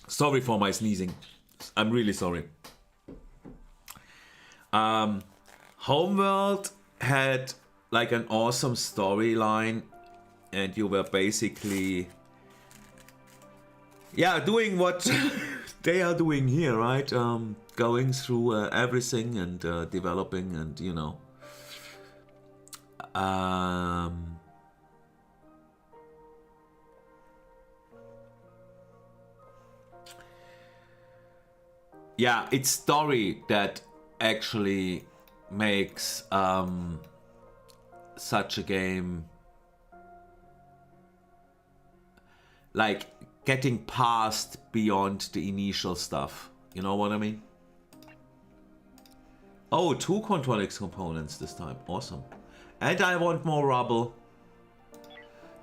Sorry for my sneezing. I'm really sorry. Homeworld had like an awesome storyline, and you were basically, yeah, doing what they are doing here, right? Going through everything and developing, and you know, yeah, it's story that actually makes such a game like getting past beyond the initial stuff. You know what I mean? Oh, 2 Control-X components this time. Awesome. And I want more rubble.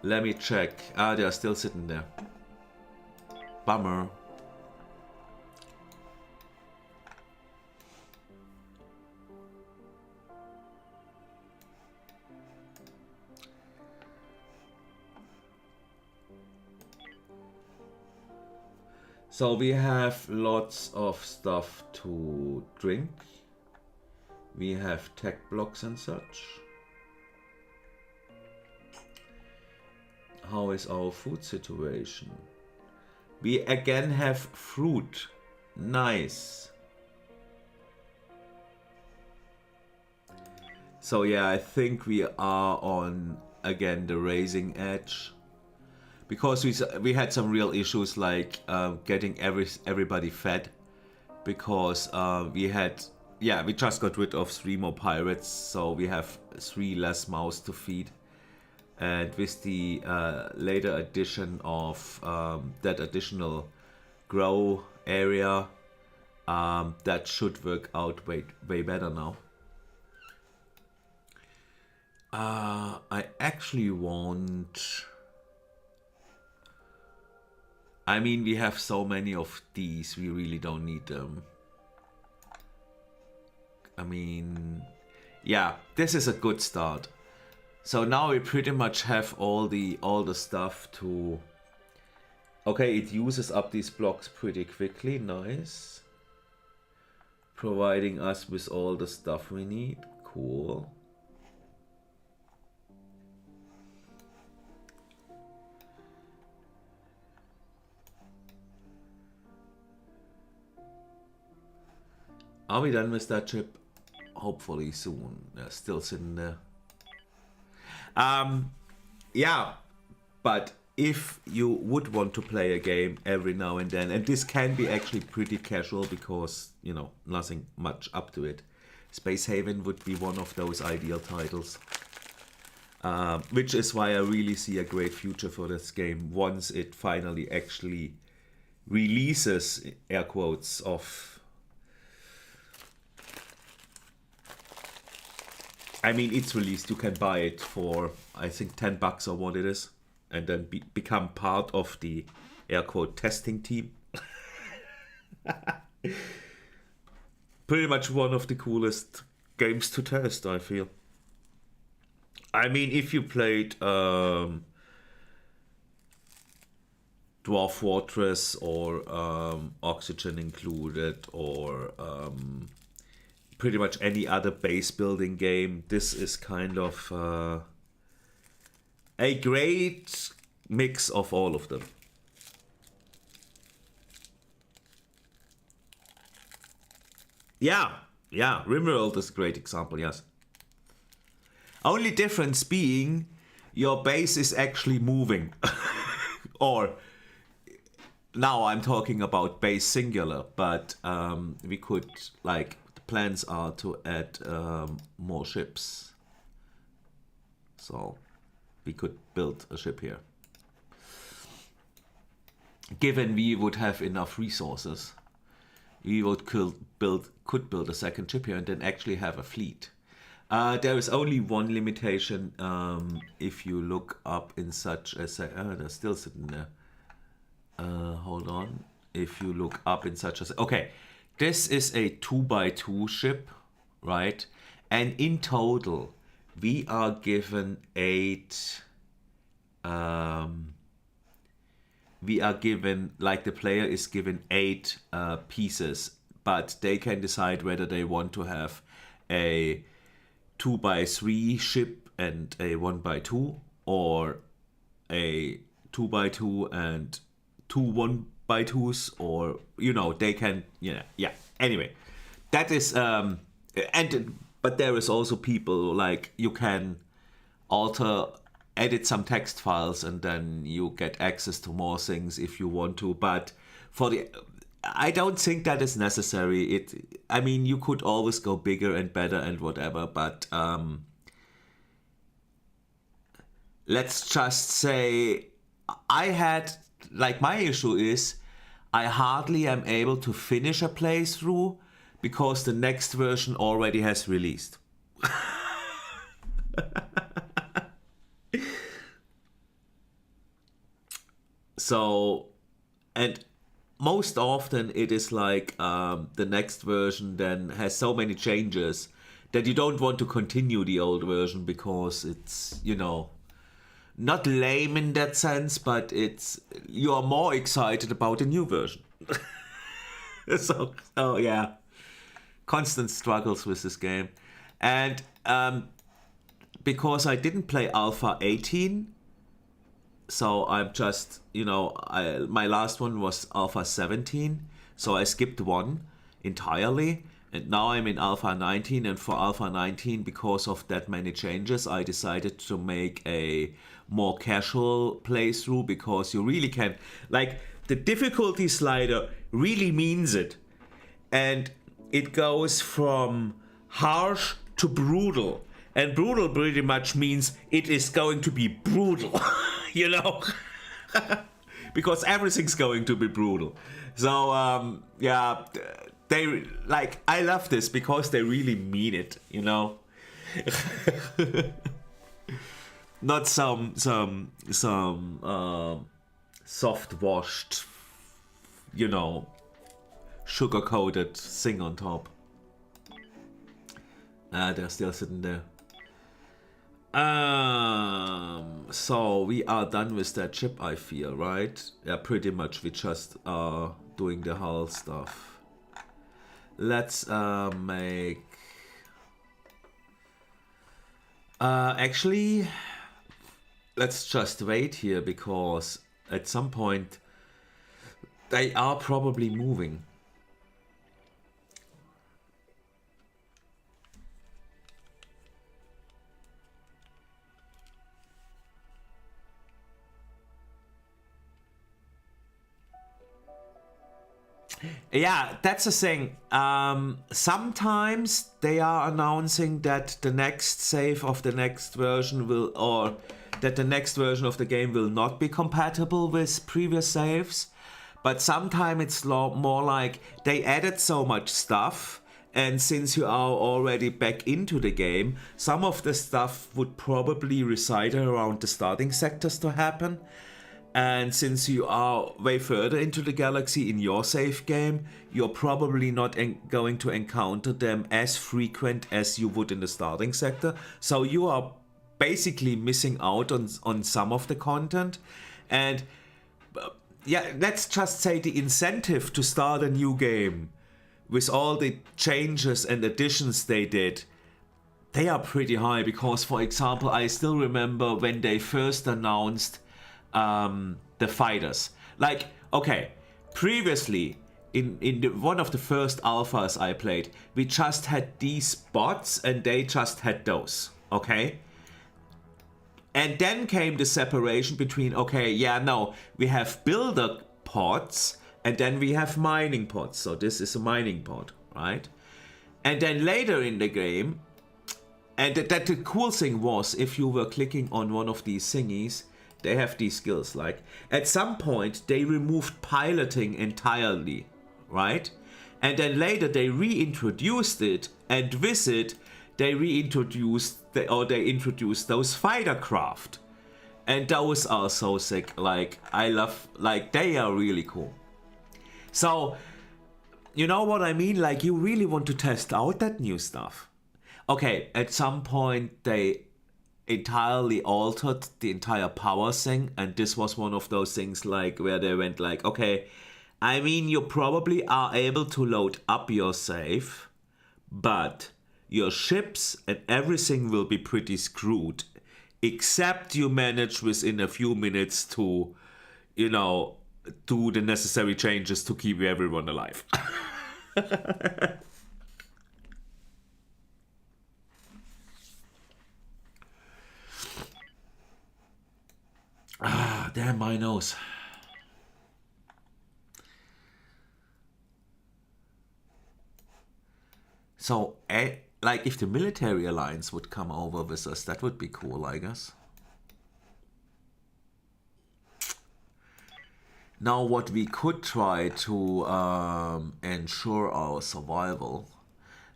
Let me check. Ah, they are still sitting there. Bummer. So we have lots of stuff to drink. We have tech blocks and such. How is our food situation? We again have fruit. Nice. So yeah, I think we are on, again, the raising edge. Because we had some real issues like getting everybody fed, because we just got rid of 3 more pirates, so we have 3 less mouths to feed. And with the later addition of that additional grow area, that should work out way better now. I actually want... I mean, we have so many of these, we really don't need them. I mean, yeah, this is a good start. So now we pretty much have all the stuff to... Okay, it uses up these blocks pretty quickly, nice. Providing us with all the stuff we need, cool. Are we done with that chip? Hopefully soon. They're still sitting there. Yeah, but if you would want to play a game every now and then, and this can be actually pretty casual because, you know, nothing much up to it, Space Haven would be one of those ideal titles. Which is why I really see a great future for this game once it finally actually releases, air quotes, of... I mean, it's released. You can buy it for, I think, $10 or what it is, and then become part of the air quote testing team. Pretty much one of the coolest games to test, I feel. I mean, if you played Dwarf Dwarf Fortress or Oxygen Included or pretty much any other base building game. This is kind of a great mix of all of them. Yeah, RimWorld is a great example, yes. Only difference being your base is actually moving. Or now I'm talking about base singular, but we could, like, the plans are to add more ships. So we could build a ship here. Given we would have enough resources, we could build a second ship here and then actually have a fleet. There is only one limitation if you look up in such a they're still sitting there. Hold on. If you look up in such a... Okay, this is a 2x2 ship, right? And in total, we are given 8... we are given, like the player is given 8 pieces, but they can decide whether they want to have a 2x3 ship and a 1x2, or a 2x2 and 2 1x2s, or, you know, they can, yeah. Anyway, that is, but there is also people, like, you can edit some text files and then you get access to more things if you want to, but I don't think that is necessary. I mean, you could always go bigger and better and whatever, but let's just say my issue is I hardly am able to finish a playthrough because the next version already has released. So, and most often it is like the next version then has so many changes that you don't want to continue the old version because it's, not lame in that sense, but you are more excited about the new version. so yeah, constant struggles with this game. And because I didn't play Alpha 18, so I'm just, my last one was Alpha 17, so I skipped one entirely, and now I'm in Alpha 19, and for Alpha 19, because of that many changes, I decided to make a more casual playthrough, because you really can, the difficulty slider really means it, and it goes from harsh to brutal, and brutal pretty much means it is going to be brutal. Because everything's going to be brutal. So, yeah, I love this because they really mean it, Not some soft-washed, sugar-coated thing on top. They're still sitting there. So we are done with that chip, I feel, right? Yeah, pretty much. We just are doing the hull stuff. Let's make... actually, let's just wait here, because at some point they are probably moving. Yeah, that's the thing. Sometimes they are announcing that the next save of the next version that the next version of the game will not be compatible with previous saves. But sometimes it's more like they added so much stuff, and since you are already back into the game, some of the stuff would probably reside around the starting sectors to happen. And since you are way further into the galaxy in your save game, you're probably not going to encounter them as frequent as you would in the starting sector. So you are basically missing out on some of the content. And yeah, let's just say the incentive to start a new game with all the changes and additions they did, they are pretty high. Because, for example, I still remember when they first announced the fighters. Like, okay, previously in one of the first alphas I played, we just had these bots and they just had those, okay? And then came the separation between, okay, yeah, no, we have builder pods and then we have mining pods. So this is a mining pod, right? And then later in the game, and that the cool thing was, if you were clicking on one of these thingies, they have these skills. Like, at some point, they removed piloting entirely, right? And then later they reintroduced it, and with it, they introduced those fighter craft. And those are so sick. Like, I love, like, they are really cool. So, you know what I mean? Like, you really want to test out that new stuff. Okay, at some point they entirely altered the entire power thing, and this was one of those things like where they went like, okay, I mean, you probably are able to load up your save, but your ships and everything will be pretty screwed, except you manage within a few minutes to, you know, do the necessary changes to keep everyone alive. Ah, damn my nose. So, like, if the military alliance would come over with us, that would be cool, I guess. Now, what we could try to ensure our survival,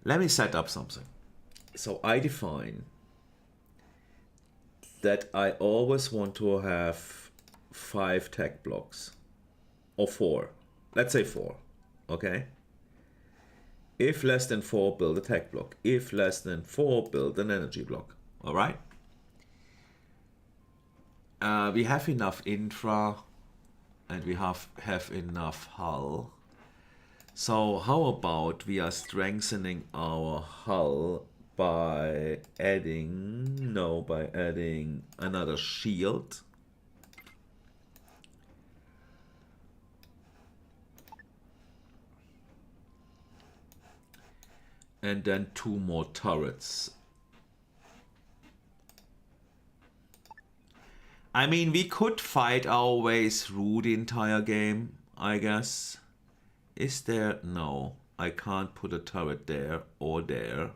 let me set up something. So I define that I always want to have 5 tech blocks, or 4. Let's say 4, okay? If less than 4, build a tech block. If less than 4, build an energy block. All right? We have enough infra, and we have enough hull. So how about we are strengthening our hull by adding another shield. And then 2 more turrets. I mean, we could fight our way through the entire game, I guess. Is there? No, I can't put a turret there or there.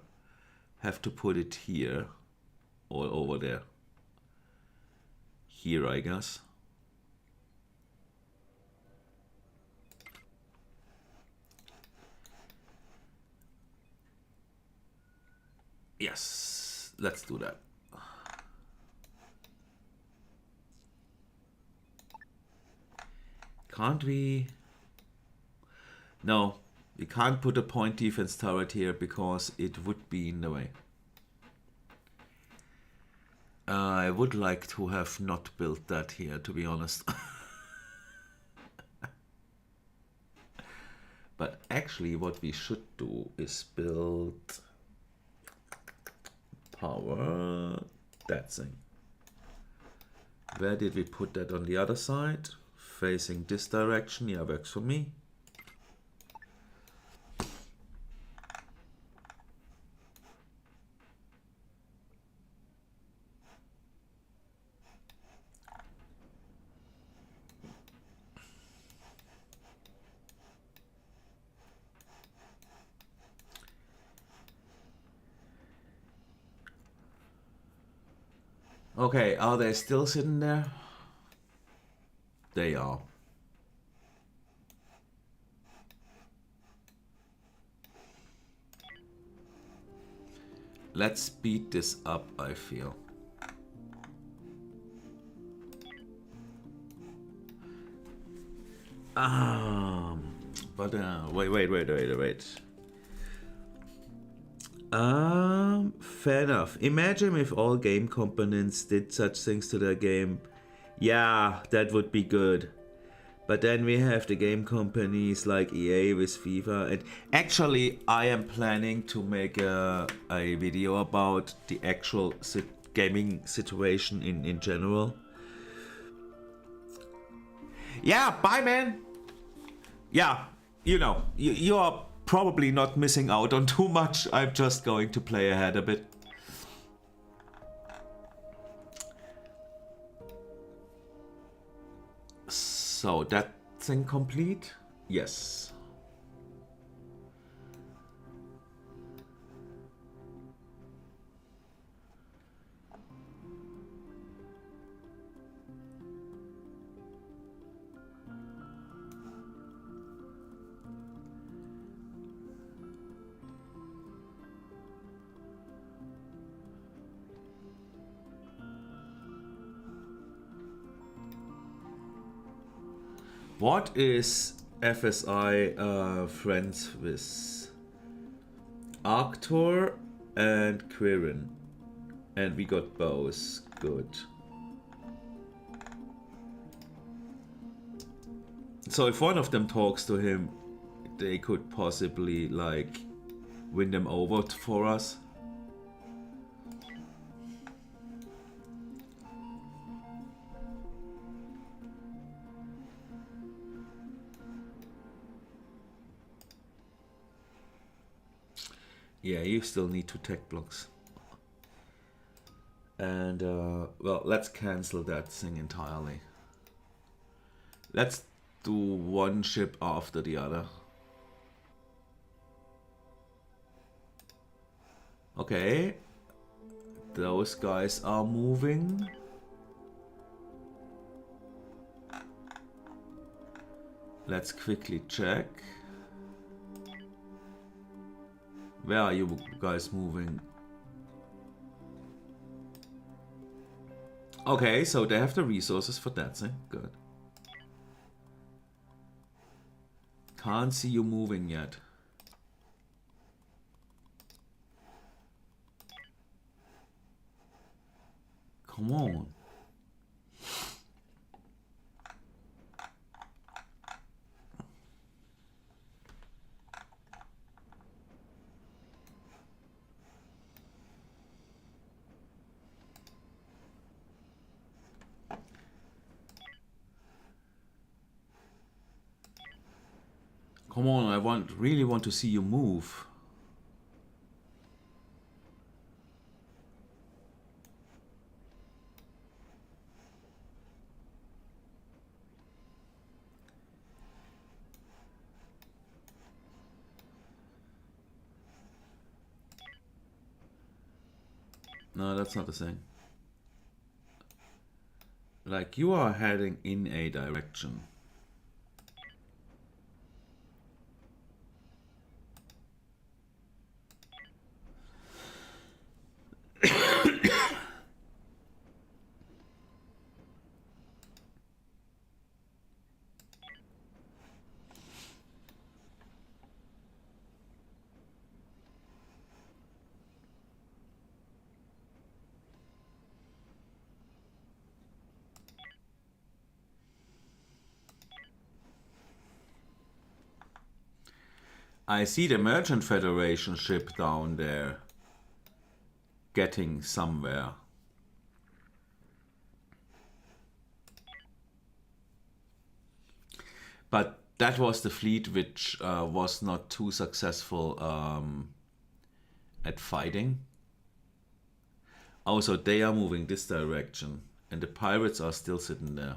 Have to put it here or over there. Here, I guess. Yes, let's do that. Can't we? No, we can't put a point defense turret here because it would be in the way. I would like to have not built that here, to be honest. But actually what we should do is build power, that thing. Where did we put that on the other side? Facing this direction, yeah, works for me. Okay, are they still sitting there? They are. Let's speed this up, I feel. But wait. Fair enough. Imagine if all game components did such things to their game. Yeah, that would be good. But then we have the game companies like EA with FIFA. And actually, I am planning to make a video about the actual gaming situation in general. Yeah, bye, man. Yeah, you know, you are probably not missing out on too much. I'm just going to play ahead a bit. So that thing complete? Yes. What is FSI friends with? Arctor and Quirin. And we got both. Good. So if one of them talks to him, they could possibly like win them over for us. Yeah, you still need 2 tech blocks. And, well, let's cancel that thing entirely. Let's do one ship after the other. Okay. Those guys are moving. Let's quickly check. Where are you guys moving? Okay, so they have the resources for that thing. Good. Can't see you moving yet. Come on. Come on, I really want to see you move. No, that's not the same. Like, you are heading in a direction. I see the Merchant Federation ship down there getting somewhere. But that was the fleet which was not too successful at fighting. Also, they are moving this direction, and the pirates are still sitting there.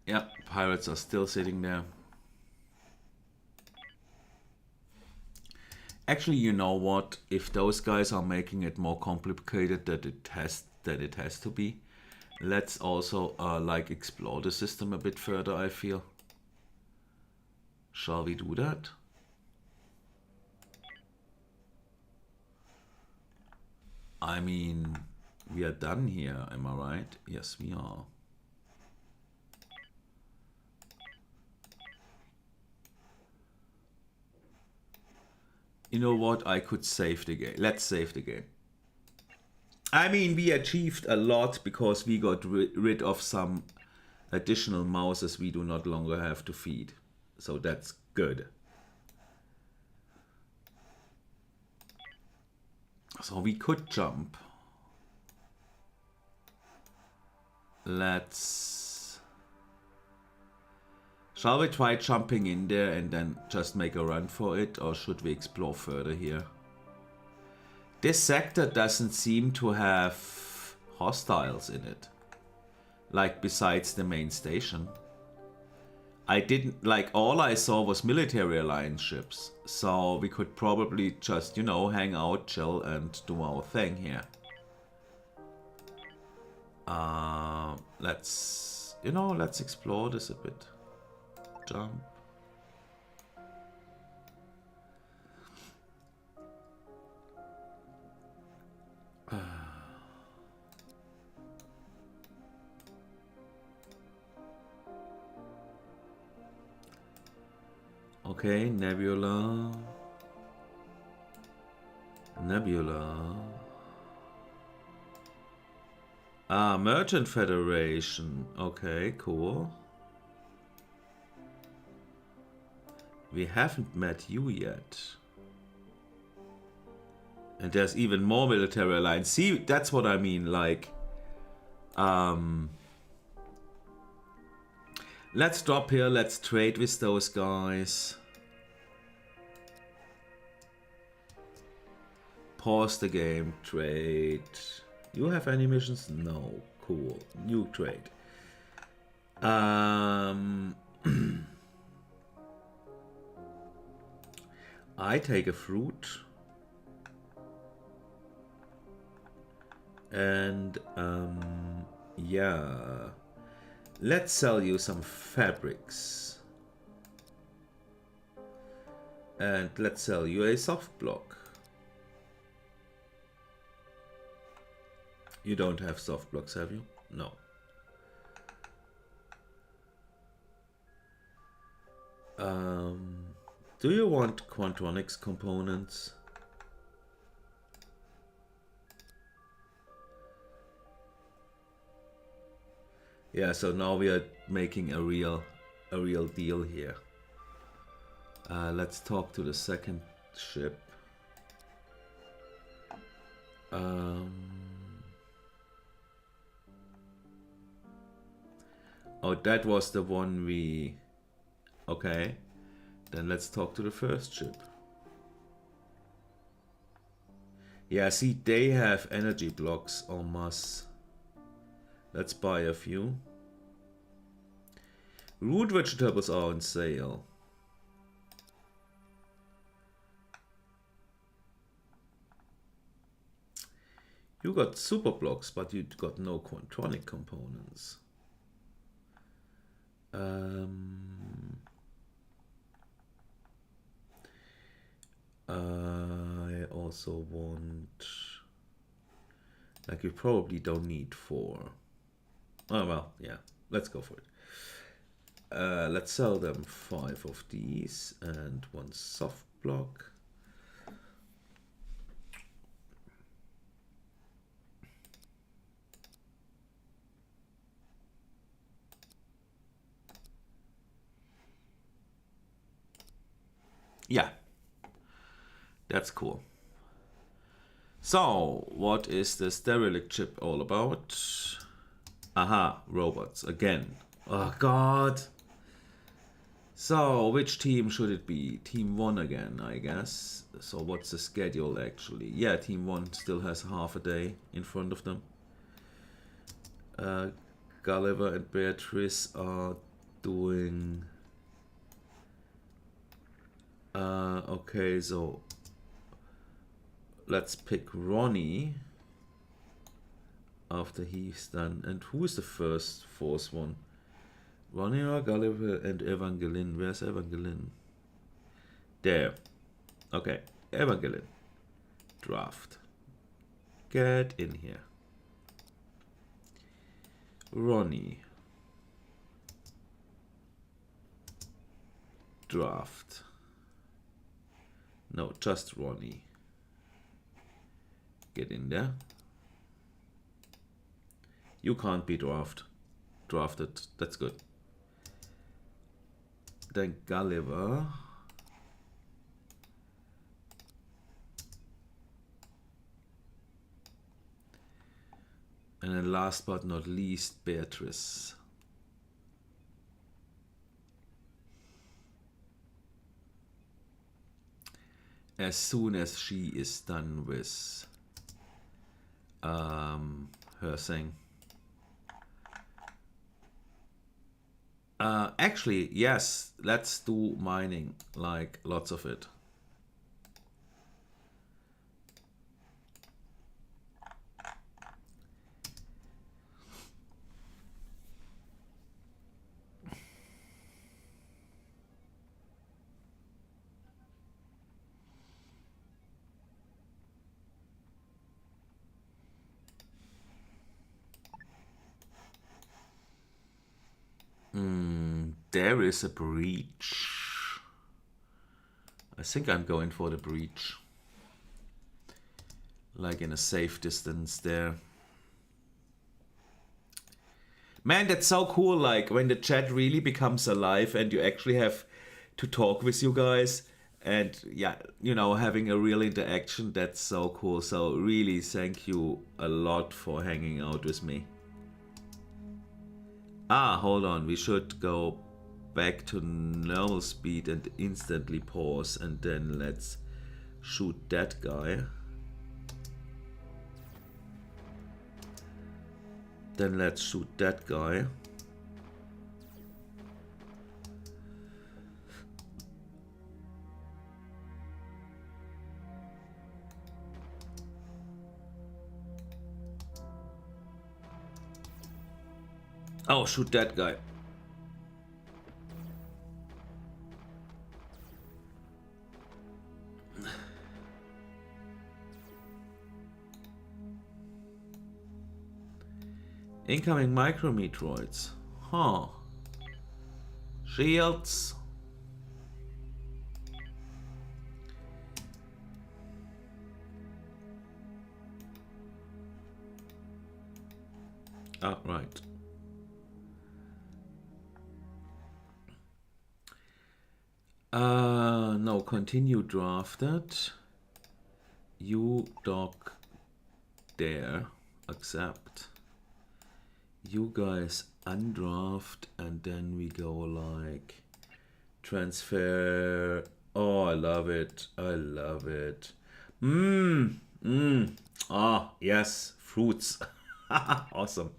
Yeah, pirates are still sitting there. Actually, you know what? If those guys are making it more complicated than it has to be, let's also like explore the system a bit further, I feel. Shall we do that? I mean, we are done here, am I right? Yes, we are. You know what? I could save the game. Let's save the game. I mean, we achieved a lot because we got rid of some additional mouses we do not longer have to feed. So that's good. So we could jump. Shall we try jumping in there and then just make a run for it, or should we explore further here? This sector doesn't seem to have hostiles in it. Like, besides the main station. I didn't, like, all I saw was military alliance ships. So we could probably just, you know, hang out, chill, and do our thing here. Let's explore this a bit. Jump. Okay, Nebula. Merchant Federation. Okay, cool. We haven't met you yet. And there's even more military alliance. See, that's what I mean, like... let's drop here, let's trade with those guys. Pause the game, trade. You have any missions? No. Cool. New trade. I take a fruit. And yeah. Let's sell you some fabrics. And let's sell you a soft block. You don't have soft blocks, have you? No. Do you want quantronics components? Yeah, so now we are making a real deal here. Let's talk to the second ship. Oh, that was the one we... Okay. Then let's talk to the first ship. Yeah, see, they have energy blocks en masse. Let's buy a few. Root vegetables are on sale. You got super blocks, but you got no quantronic components. I also want... Like, you probably don't need 4. Oh, well, yeah. Let's go for it. Let's sell them 5 of these and 1 soft block. Yeah, that's cool. So, what is this derelict ship all about? Aha, robots again. Oh god. So, which team should it be? Team 1 again, I guess. So, what's the schedule actually? Yeah, Team 1 still has half a day in front of them. Gulliver and Beatrice are doing... okay, so let's pick Ronnie after he's done. And who is the fourth one? Ronnie or Gulliver and Evangeline? Where's Evangeline? There. Okay. Evangeline. Draft. Get in here. Ronnie. Draft. No, just Ronnie. Get in there. You can't be drafted. That's good. Then Gulliver. And then last but not least, Beatrice. As soon as she is done with her thing. Actually, yes, let's do mining, like lots of it. There is a breach. I think I'm going for the breach. Like in a safe distance there. Man, that's so cool, like when the chat really becomes alive and you actually have to talk with you guys and yeah, you know, having a real interaction. That's so cool. So really thank you a lot for hanging out with me. Hold on, we should go back to normal speed and instantly pause, and then let's shoot that guy. Then let's shoot that guy. Oh, shoot that guy. Incoming micrometeoroids. Huh. Shields. Ah, right. No, continue drafted. You dock there. Accept. You guys undraft, and then we go like transfer. Oh, I love it. I love it. Ah, yes, fruits. Awesome.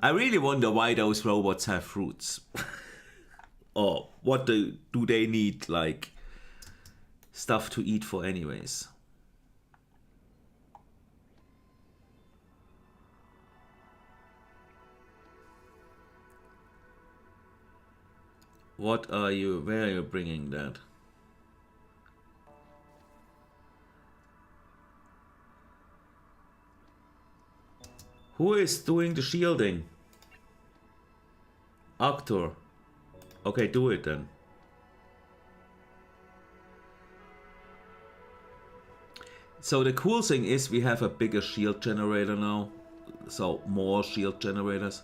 I really wonder why those robots have fruits. Or what do they need, like, stuff to eat for anyways? Where are you bringing that? Who is doing the shielding? Actor. Okay, do it then. So the cool thing is we have a bigger shield generator now. So more shield generators.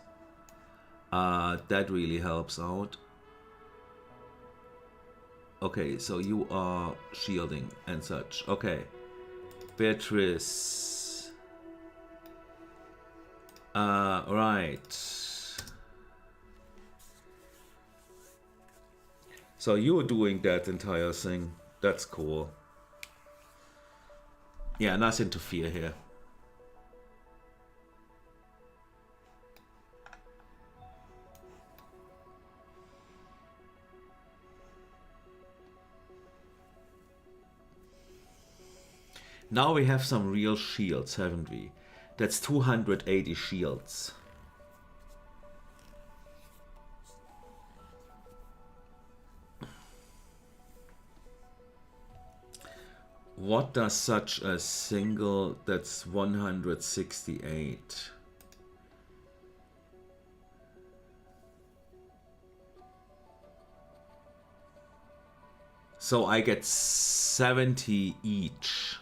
That really helps out. Okay, so you are shielding and such. Okay. Beatrice. Right. So you're doing that entire thing. That's cool. Yeah, nothing to fear here. Now we have some real shields, haven't we? That's 280 shields. What does such a single, that's 168. So I get 70 each.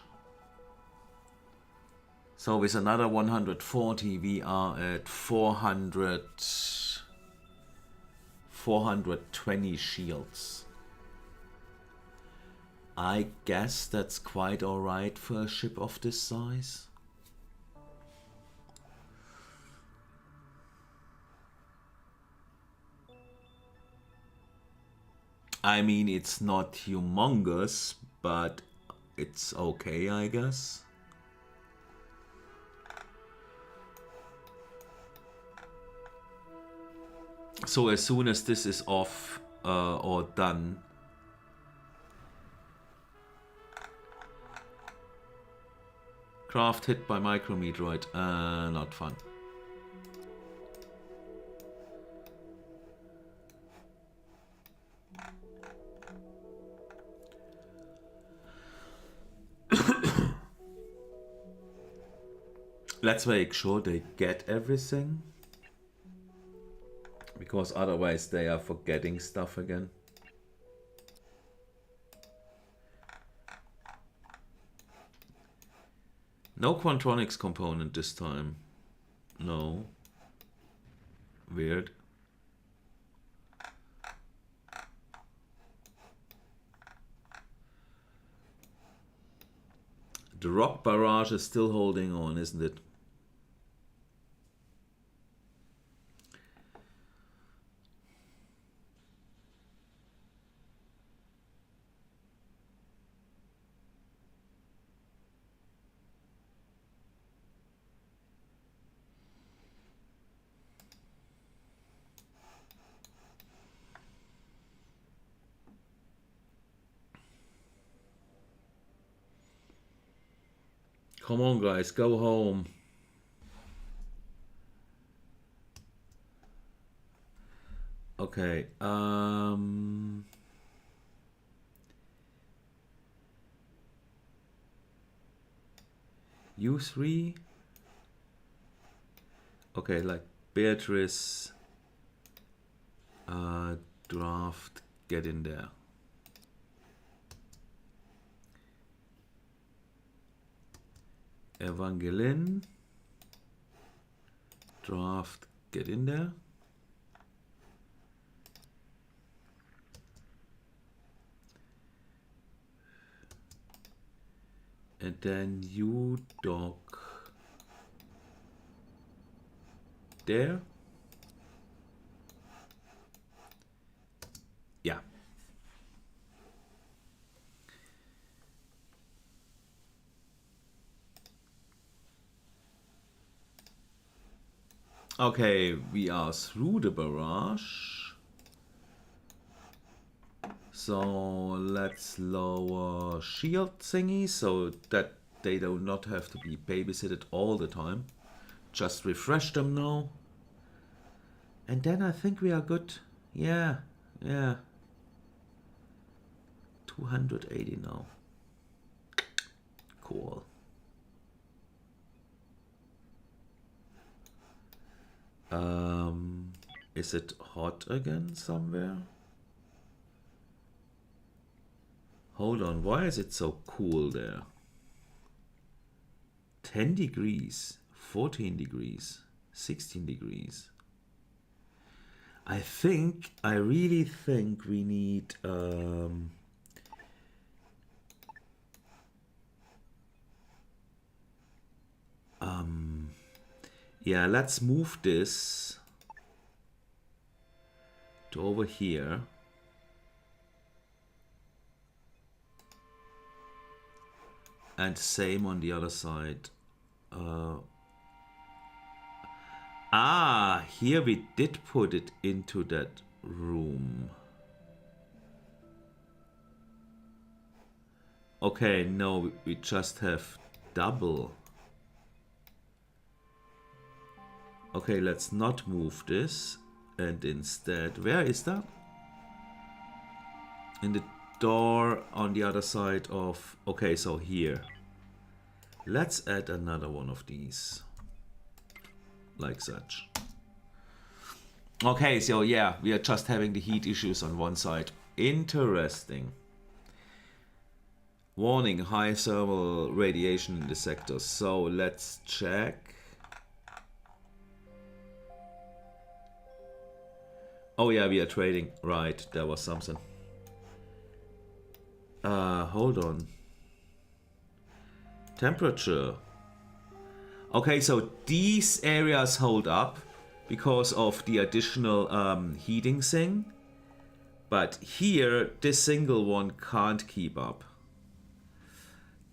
So with another 140 we are at 420 shields. I guess that's quite alright for a ship of this size. I mean, it's not humongous, but it's okay, I guess. So as soon as this is off or done, craft hit by micrometeoroid, not fun. Let's make sure they get everything, because otherwise they are forgetting stuff again. No Quantronics component this time. No. Weird. The rock barrage is still holding on, isn't it? Come on, guys, go home. Okay, you three? Okay, like Beatrice, draft, get in there. Evangeline, draft, get in there. And then you dock there. Yeah. Okay, we are through the barrage. So let's lower shield thingy so that they do not have to be babysitted all the time. Just refresh them now. And then I think we are good. Yeah, yeah. 280 now. Cool. Is it hot again somewhere? Hold on, why is it so cool there? 10 degrees, 14 degrees, 16 degrees. I really think we need yeah, let's move this to over here. And same on the other side. Here we did put it into that room. Okay, no, we just have double. Okay, let's not move this. And instead, where is that? In the door on the other side of... Okay, so here. Let's add another one of these. Like such. Okay, so yeah, we are just having the heat issues on one side. Interesting. Warning, high thermal radiation in the sector. So let's check. Oh yeah, we are trading. Right, there was something. Hold on. Temperature. Okay, so these areas hold up because of the additional heating thing. But here, this single one can't keep up.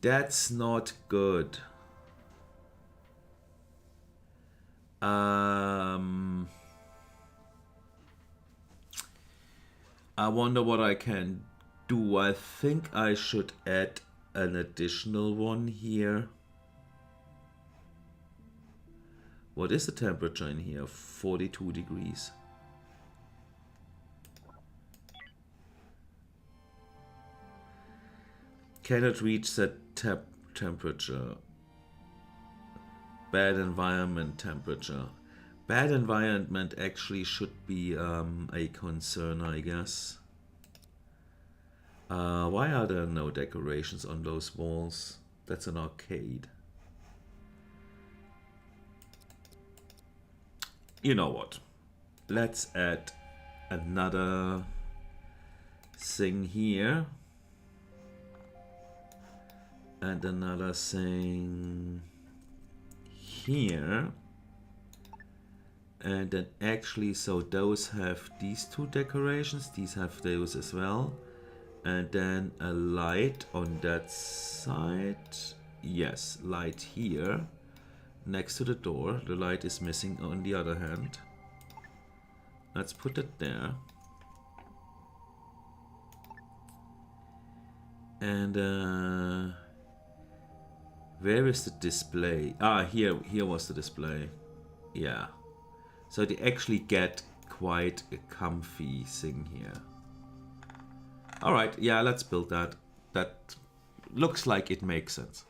That's not good. I wonder what I can do. I think I should add an additional one here. What is the temperature in here? 42 degrees. Cannot reach that temperature. Bad environment temperature. Bad environment actually should be a concern, I guess. Why are there no decorations on those walls? That's an arcade. You know what? Let's add another thing here. And another thing here. And then actually, so those have these two decorations, these have those as well. And then a light on that side. Yes, light here. Next to the door. The light is missing on the other hand. Let's put it there. And where is the display? Ah, here was the display. Yeah. So they actually get quite a comfy thing here. Alright, yeah, let's build that. That looks like it makes sense.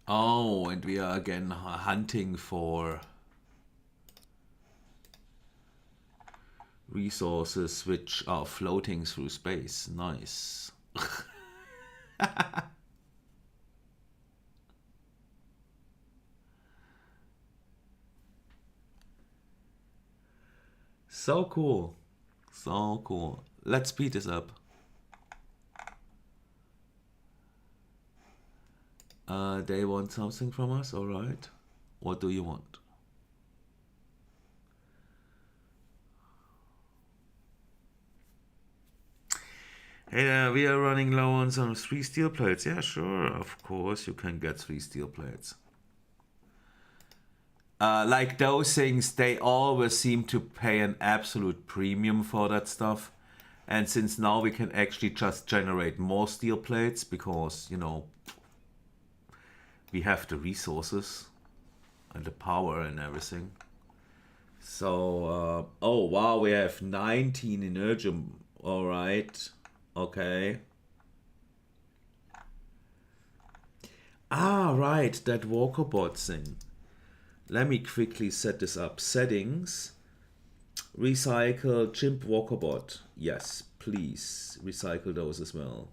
Oh, and we are again hunting for resources which are floating through space. Nice. So cool. So cool. Let's speed this up. They want something from us, alright. What do you want? Hey, we are running low on some 3 steel plates. Yeah, sure, of course you can get 3 steel plates. Like those things, they always seem to pay an absolute premium for that stuff. And since now we can actually just generate more steel plates because, you know, we have the resources and the power and everything. So, oh wow, we have 19 energium. All right, okay. Ah, right, that Walkerbot thing. Let me quickly set this up. Settings, recycle chimp Walkerbot. Yes, please recycle those as well.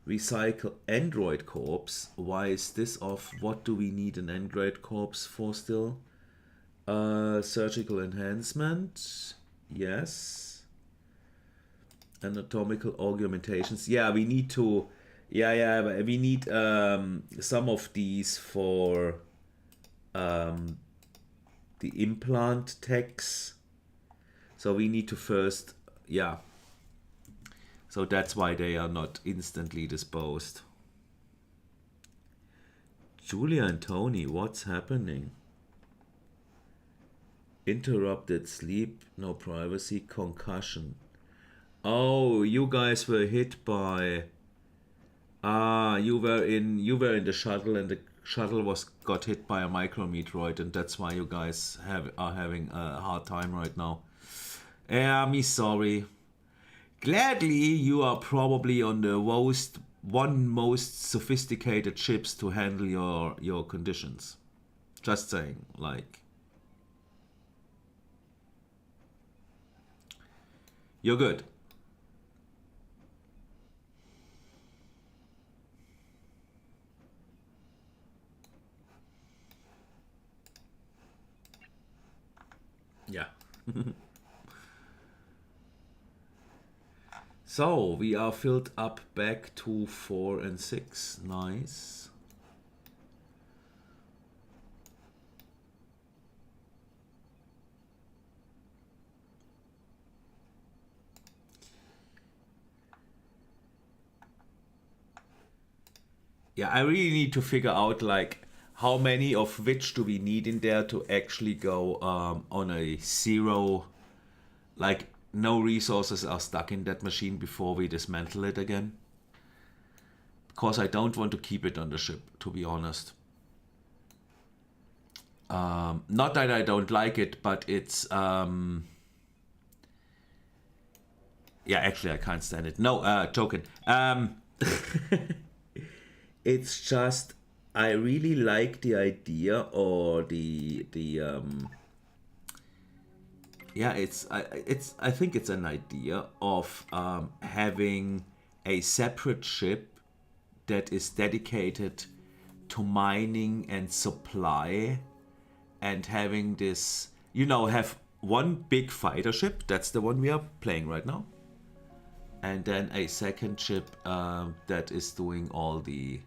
Recycle Android Corpse. Why is this off? What do we need an Android Corpse for still? Surgical enhancement. Yes. Anatomical augmentations. Yeah, we need to... Yeah, we need some of these for the implant techs. So we need to first... Yeah. So that's why they are not instantly disposed. Julia and Tony, what's happening? Interrupted sleep, no privacy, concussion. Oh, you guys were hit by. Ah, you were in the shuttle, and the shuttle was got hit by a micrometeoroid, and that's why you guys are having a hard time right now. Yeah, me sorry. Gladly, you are probably on the most sophisticated ships to handle your conditions. Just saying, like, you're good. Yeah. So we are filled up back to 4 and 6. Nice. Yeah, I really need to figure out like how many of which do we need in there to actually go on a zero, like no resources are stuck in that machine before we dismantle it again. Because I don't want to keep it on the ship, to be honest. Not that I don't like it, but it's yeah, actually I can't stand it. No, joking. It's just I really like the idea or the yeah, it's I think it's an idea of having a separate ship that is dedicated to mining and supply, and having this, have one big fighter ship. That's the one we are playing right now, and then a second ship that is doing all the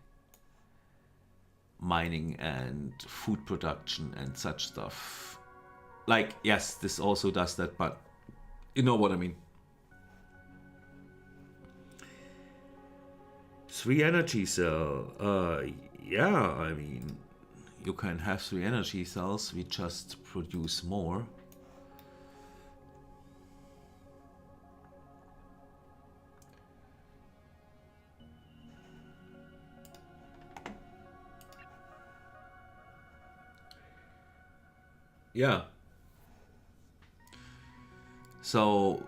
mining and food production and such stuff. Like, yes, this also does that, but you know what I mean. 3 energy cell. Yeah, I mean, you can have 3 energy cells. We just produce more. Yeah. So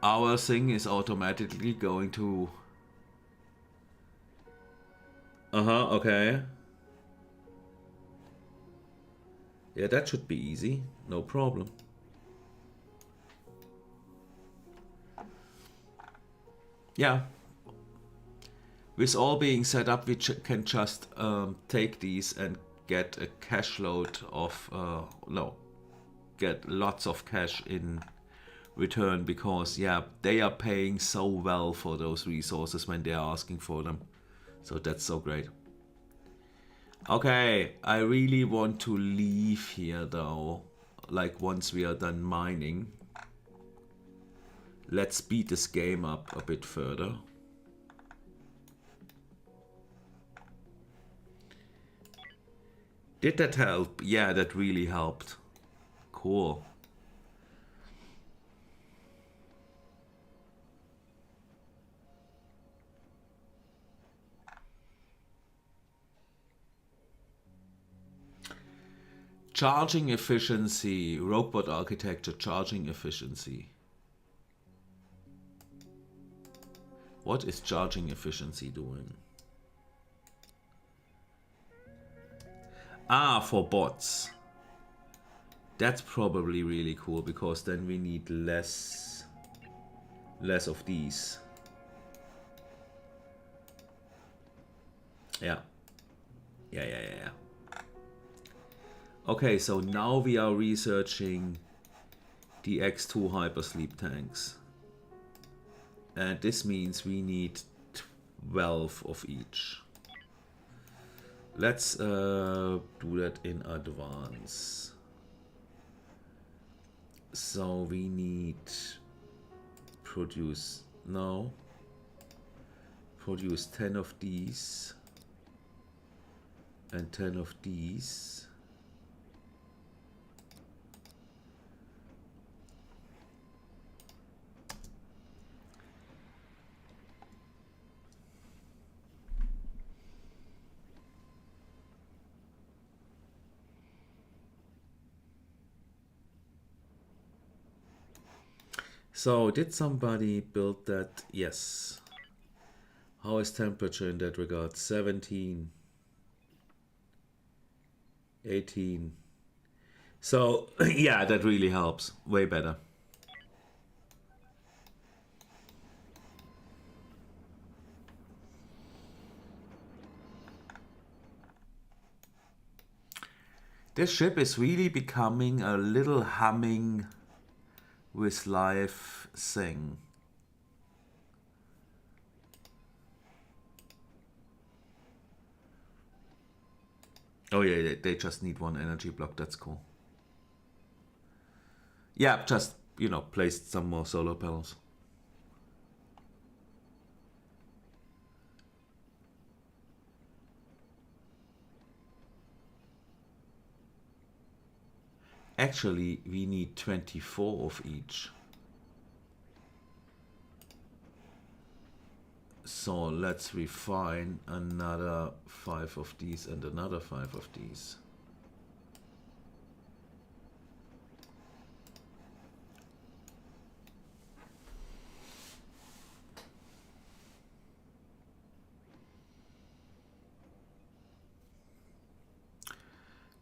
our thing is automatically going to. Okay. Yeah, that should be easy. No problem. Yeah. With all being set up, we can just take these and get a cash load of. No. Get lots of cash in return, because, yeah, they are paying so well for those resources when they are asking for them. So that's so great. Okay, I really want to leave here though. Like, once we are done mining, let's speed this game up a bit further. Did that help? Yeah, that really helped. Cool. Charging efficiency, robot architecture, charging efficiency. What is charging efficiency doing? Ah, for bots. That's probably really cool, because then we need less of these. Yeah. Yeah. Okay, so now we are researching the X2 hypersleep tanks. And this means we need 12 of each. Let's do that in advance. So we need produce 10 of these and 10 of these. So did somebody build that? Yes. How is temperature in that regard? 17, 18. So yeah, that really helps. Way better. This ship is really becoming a little humming with life thing. Oh yeah, they just need one energy block. That's cool. Yeah, just, you know, placed some more solar panels. Actually, we need 24 of each. So let's refine another 5 of these and another 5 of these.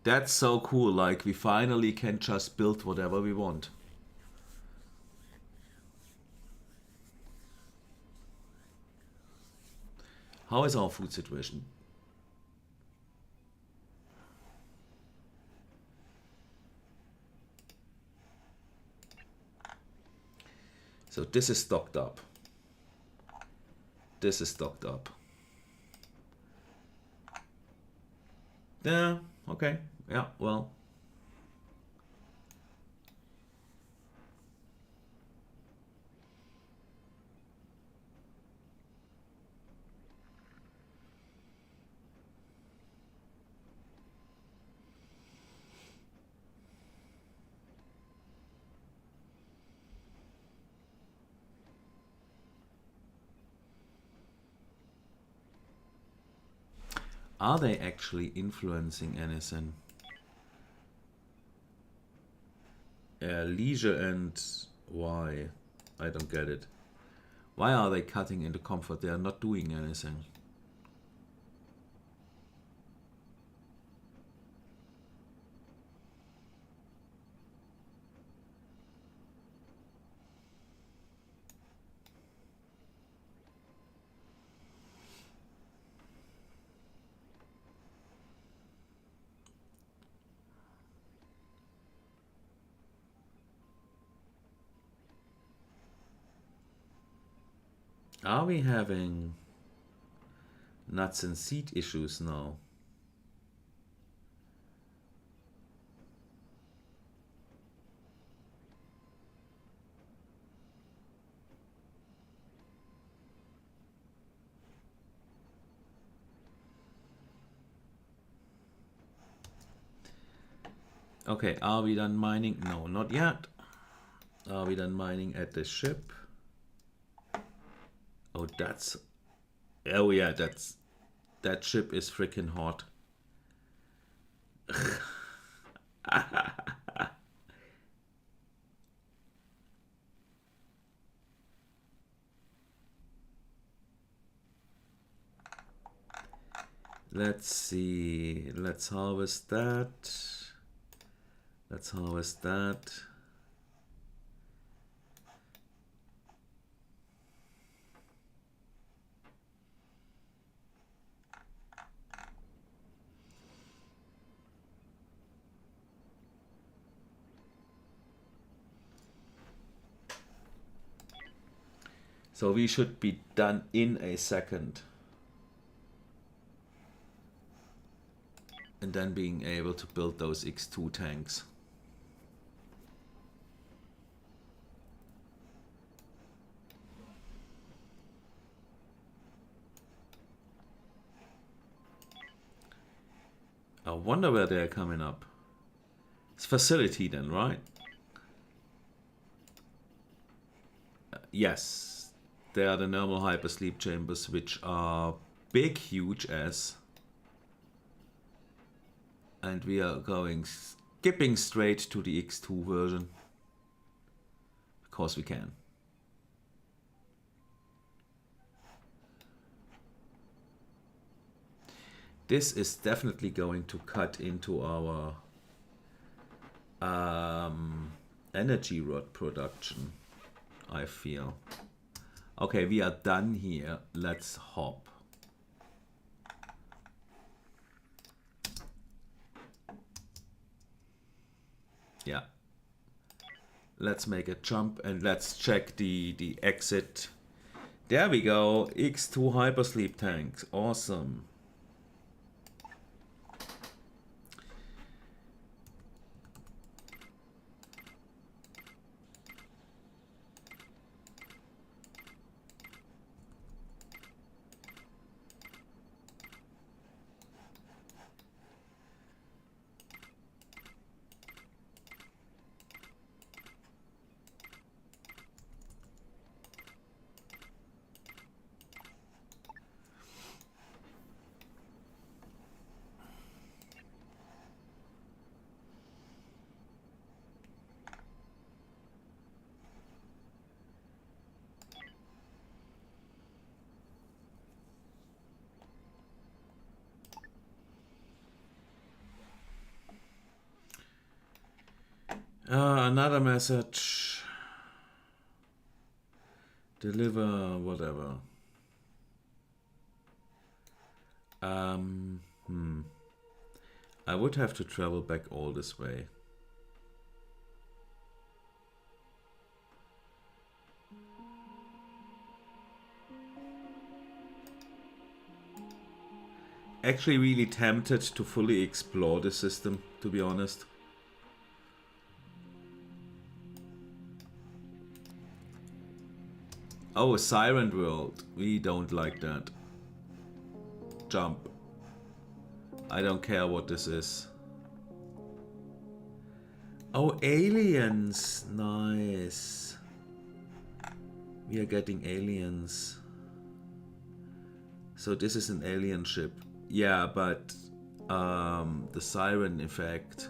That's so cool, like we finally can just build whatever we want. How is our food situation? So this is stocked up. This is stocked up. Yeah, okay. Yeah, well. Are they actually influencing anything? Leisure and why? I don't get it. Why are they cutting into comfort? They are not doing anything. Are we having nuts and seed issues now? Okay, are we done mining? No, not yet. Are we done mining at the ship? Oh, that's... Oh yeah, that's... That ship is freaking hot. Let's see. Let's harvest that. Let's harvest that. So we should be done in a second. And then being able to build those X2 tanks. I wonder where they're coming up. It's facility then, right? Yes. They are the normal hypersleep chambers, which are big, huge as. And we are going skipping straight to the X2 version. Because we can. This is definitely going to cut into our energy rod production, I feel. Okay, we are done here. Let's hop. Yeah. Let's make a jump and let's check the exit. There we go. X2 hypersleep tanks. Awesome. Another message. Deliver whatever. I would have to travel back all this way. Actually really tempted to fully explore the system, to be honest. Oh, a Siren World. We don't like that. Jump. I don't care what this is. Oh, aliens. Nice. We are getting aliens. So this is an alien ship. Yeah, but the siren effect.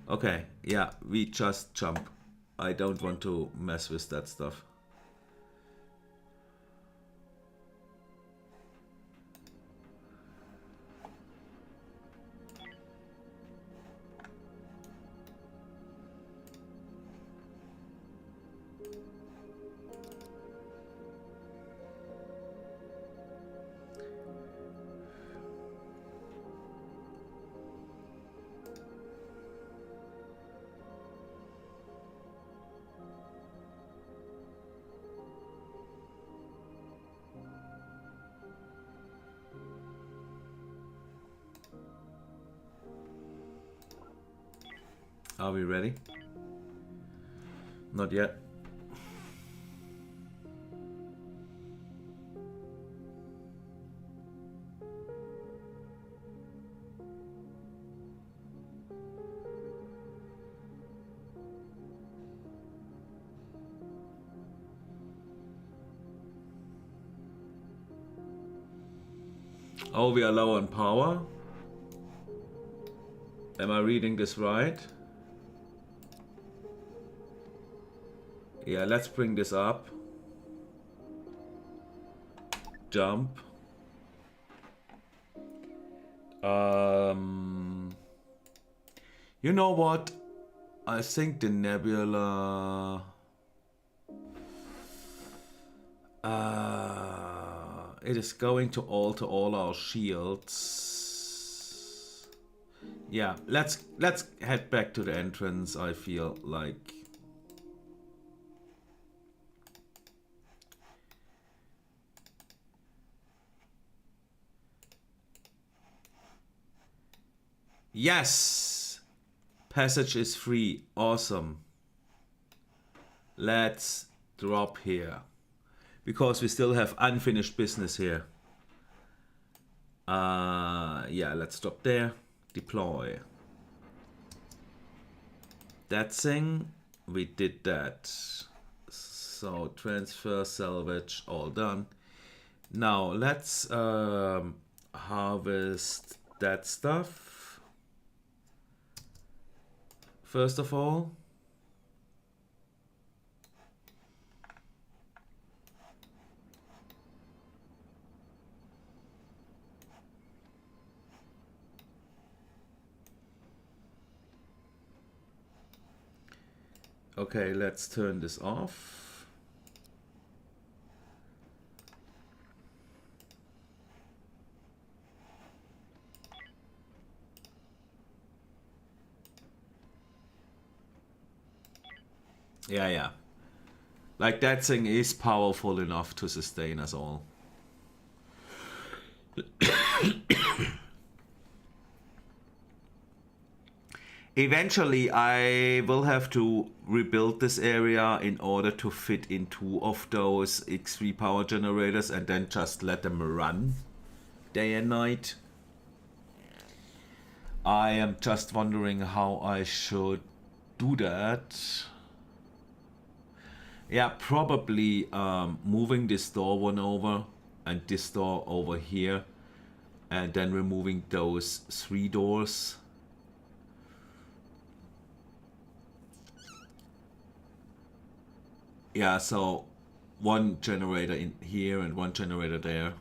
Okay, yeah, we just jump. I don't want to mess with that stuff. Are we ready? Not yet. Oh, we are low on power. Am I reading this right? Yeah, let's bring this up. Jump. You know what? I think the nebula... it is going to alter all our shields. Yeah, let's head back to the entrance, I feel like. Yes! Passage is free. Awesome. Let's drop here. Because we still have unfinished business here. Yeah, let's stop there. Deploy. That thing, we did that. So transfer, salvage, all done. Now let's harvest that stuff. First of all. Okay, let's turn this off. Yeah, yeah. Like that thing is powerful enough to sustain us all. Eventually, I will have to rebuild this area in order to fit in 2 of those X3 power generators and then just let them run day and night. I am just wondering how I should do that. Yeah, probably moving this door one over and this door over here, and then removing those 3 doors. Yeah, so 1 generator in here and 1 generator there.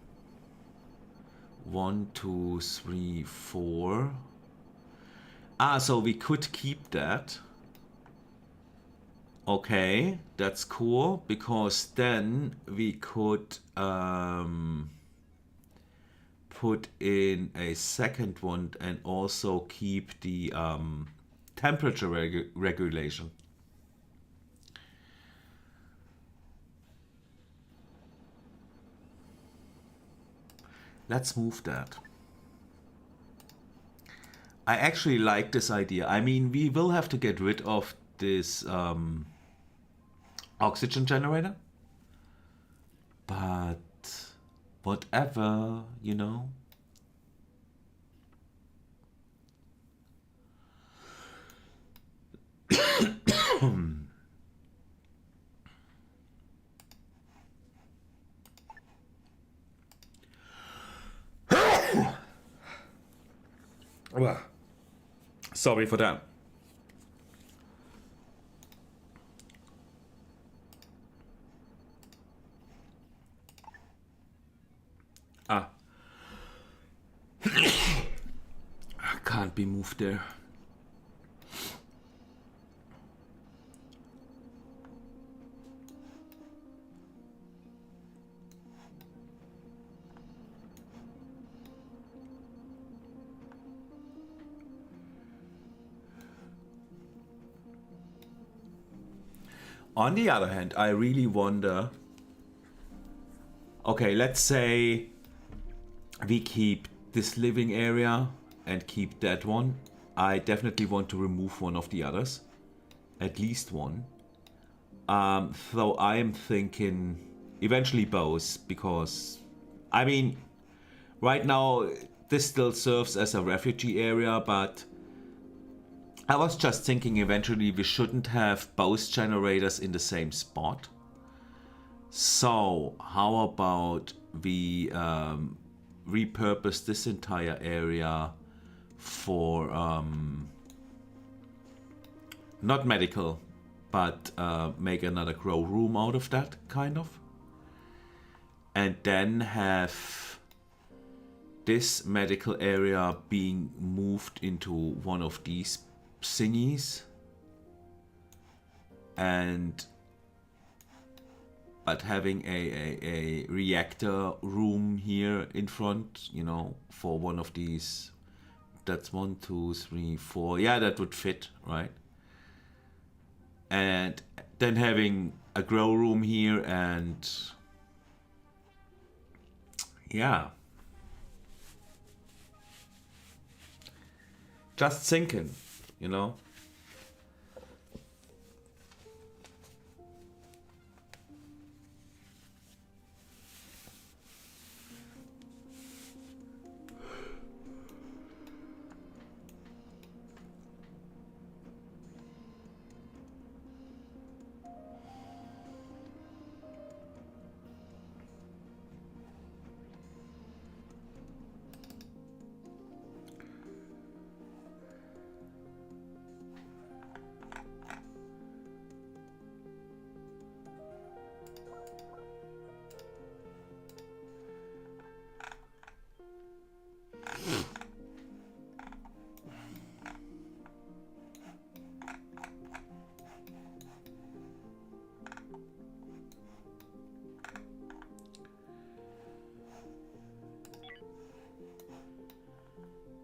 1, 2, 3, 4. Ah, so we could keep that. Okay, that's cool, because then we could put in a second one and also keep the temperature regulation. Let's move that. I actually like this idea. I mean, we will have to get rid of this oxygen generator, but whatever, you know. Well, sorry for that. Ah. Can't be moved there. On the other hand, I really wonder, okay, let's say we keep this living area and keep that one. I definitely want to remove one of the others, at least one. So I'm thinking eventually both, because I mean, right now this still serves as a refugee area, but I was just thinking eventually we shouldn't have both generators in the same spot. So how about we repurpose this entire area for not medical, but make another grow room out of that, kind of. And then have this medical area being moved into one of these thingies, and but having a reactor room here in front, you know, for one of these. That's 1, 2, 3, 4. Yeah, that would fit, right? And then having a grow room here, and yeah. Just thinking, you know.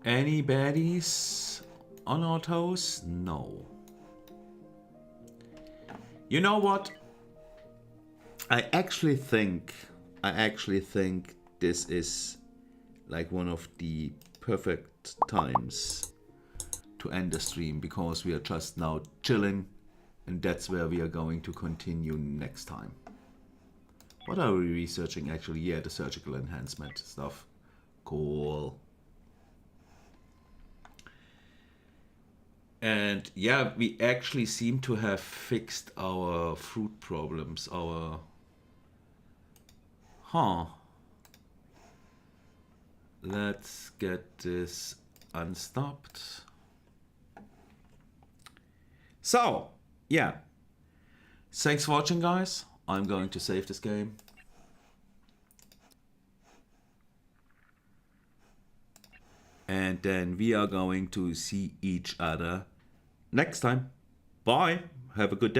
Any baddies on our toes? No. You know what? I actually think this is like one of the perfect times to end the stream, because we are just now chilling, and that's where we are going to continue next time. What are we researching actually? Yeah, the surgical enhancement stuff. Cool. And yeah, we actually seem to have fixed our fruit problems. Let's get this unstopped. So, yeah. Thanks for watching, guys. I'm going to save this game. And then we are going to see each other next time. Bye. Have a good day.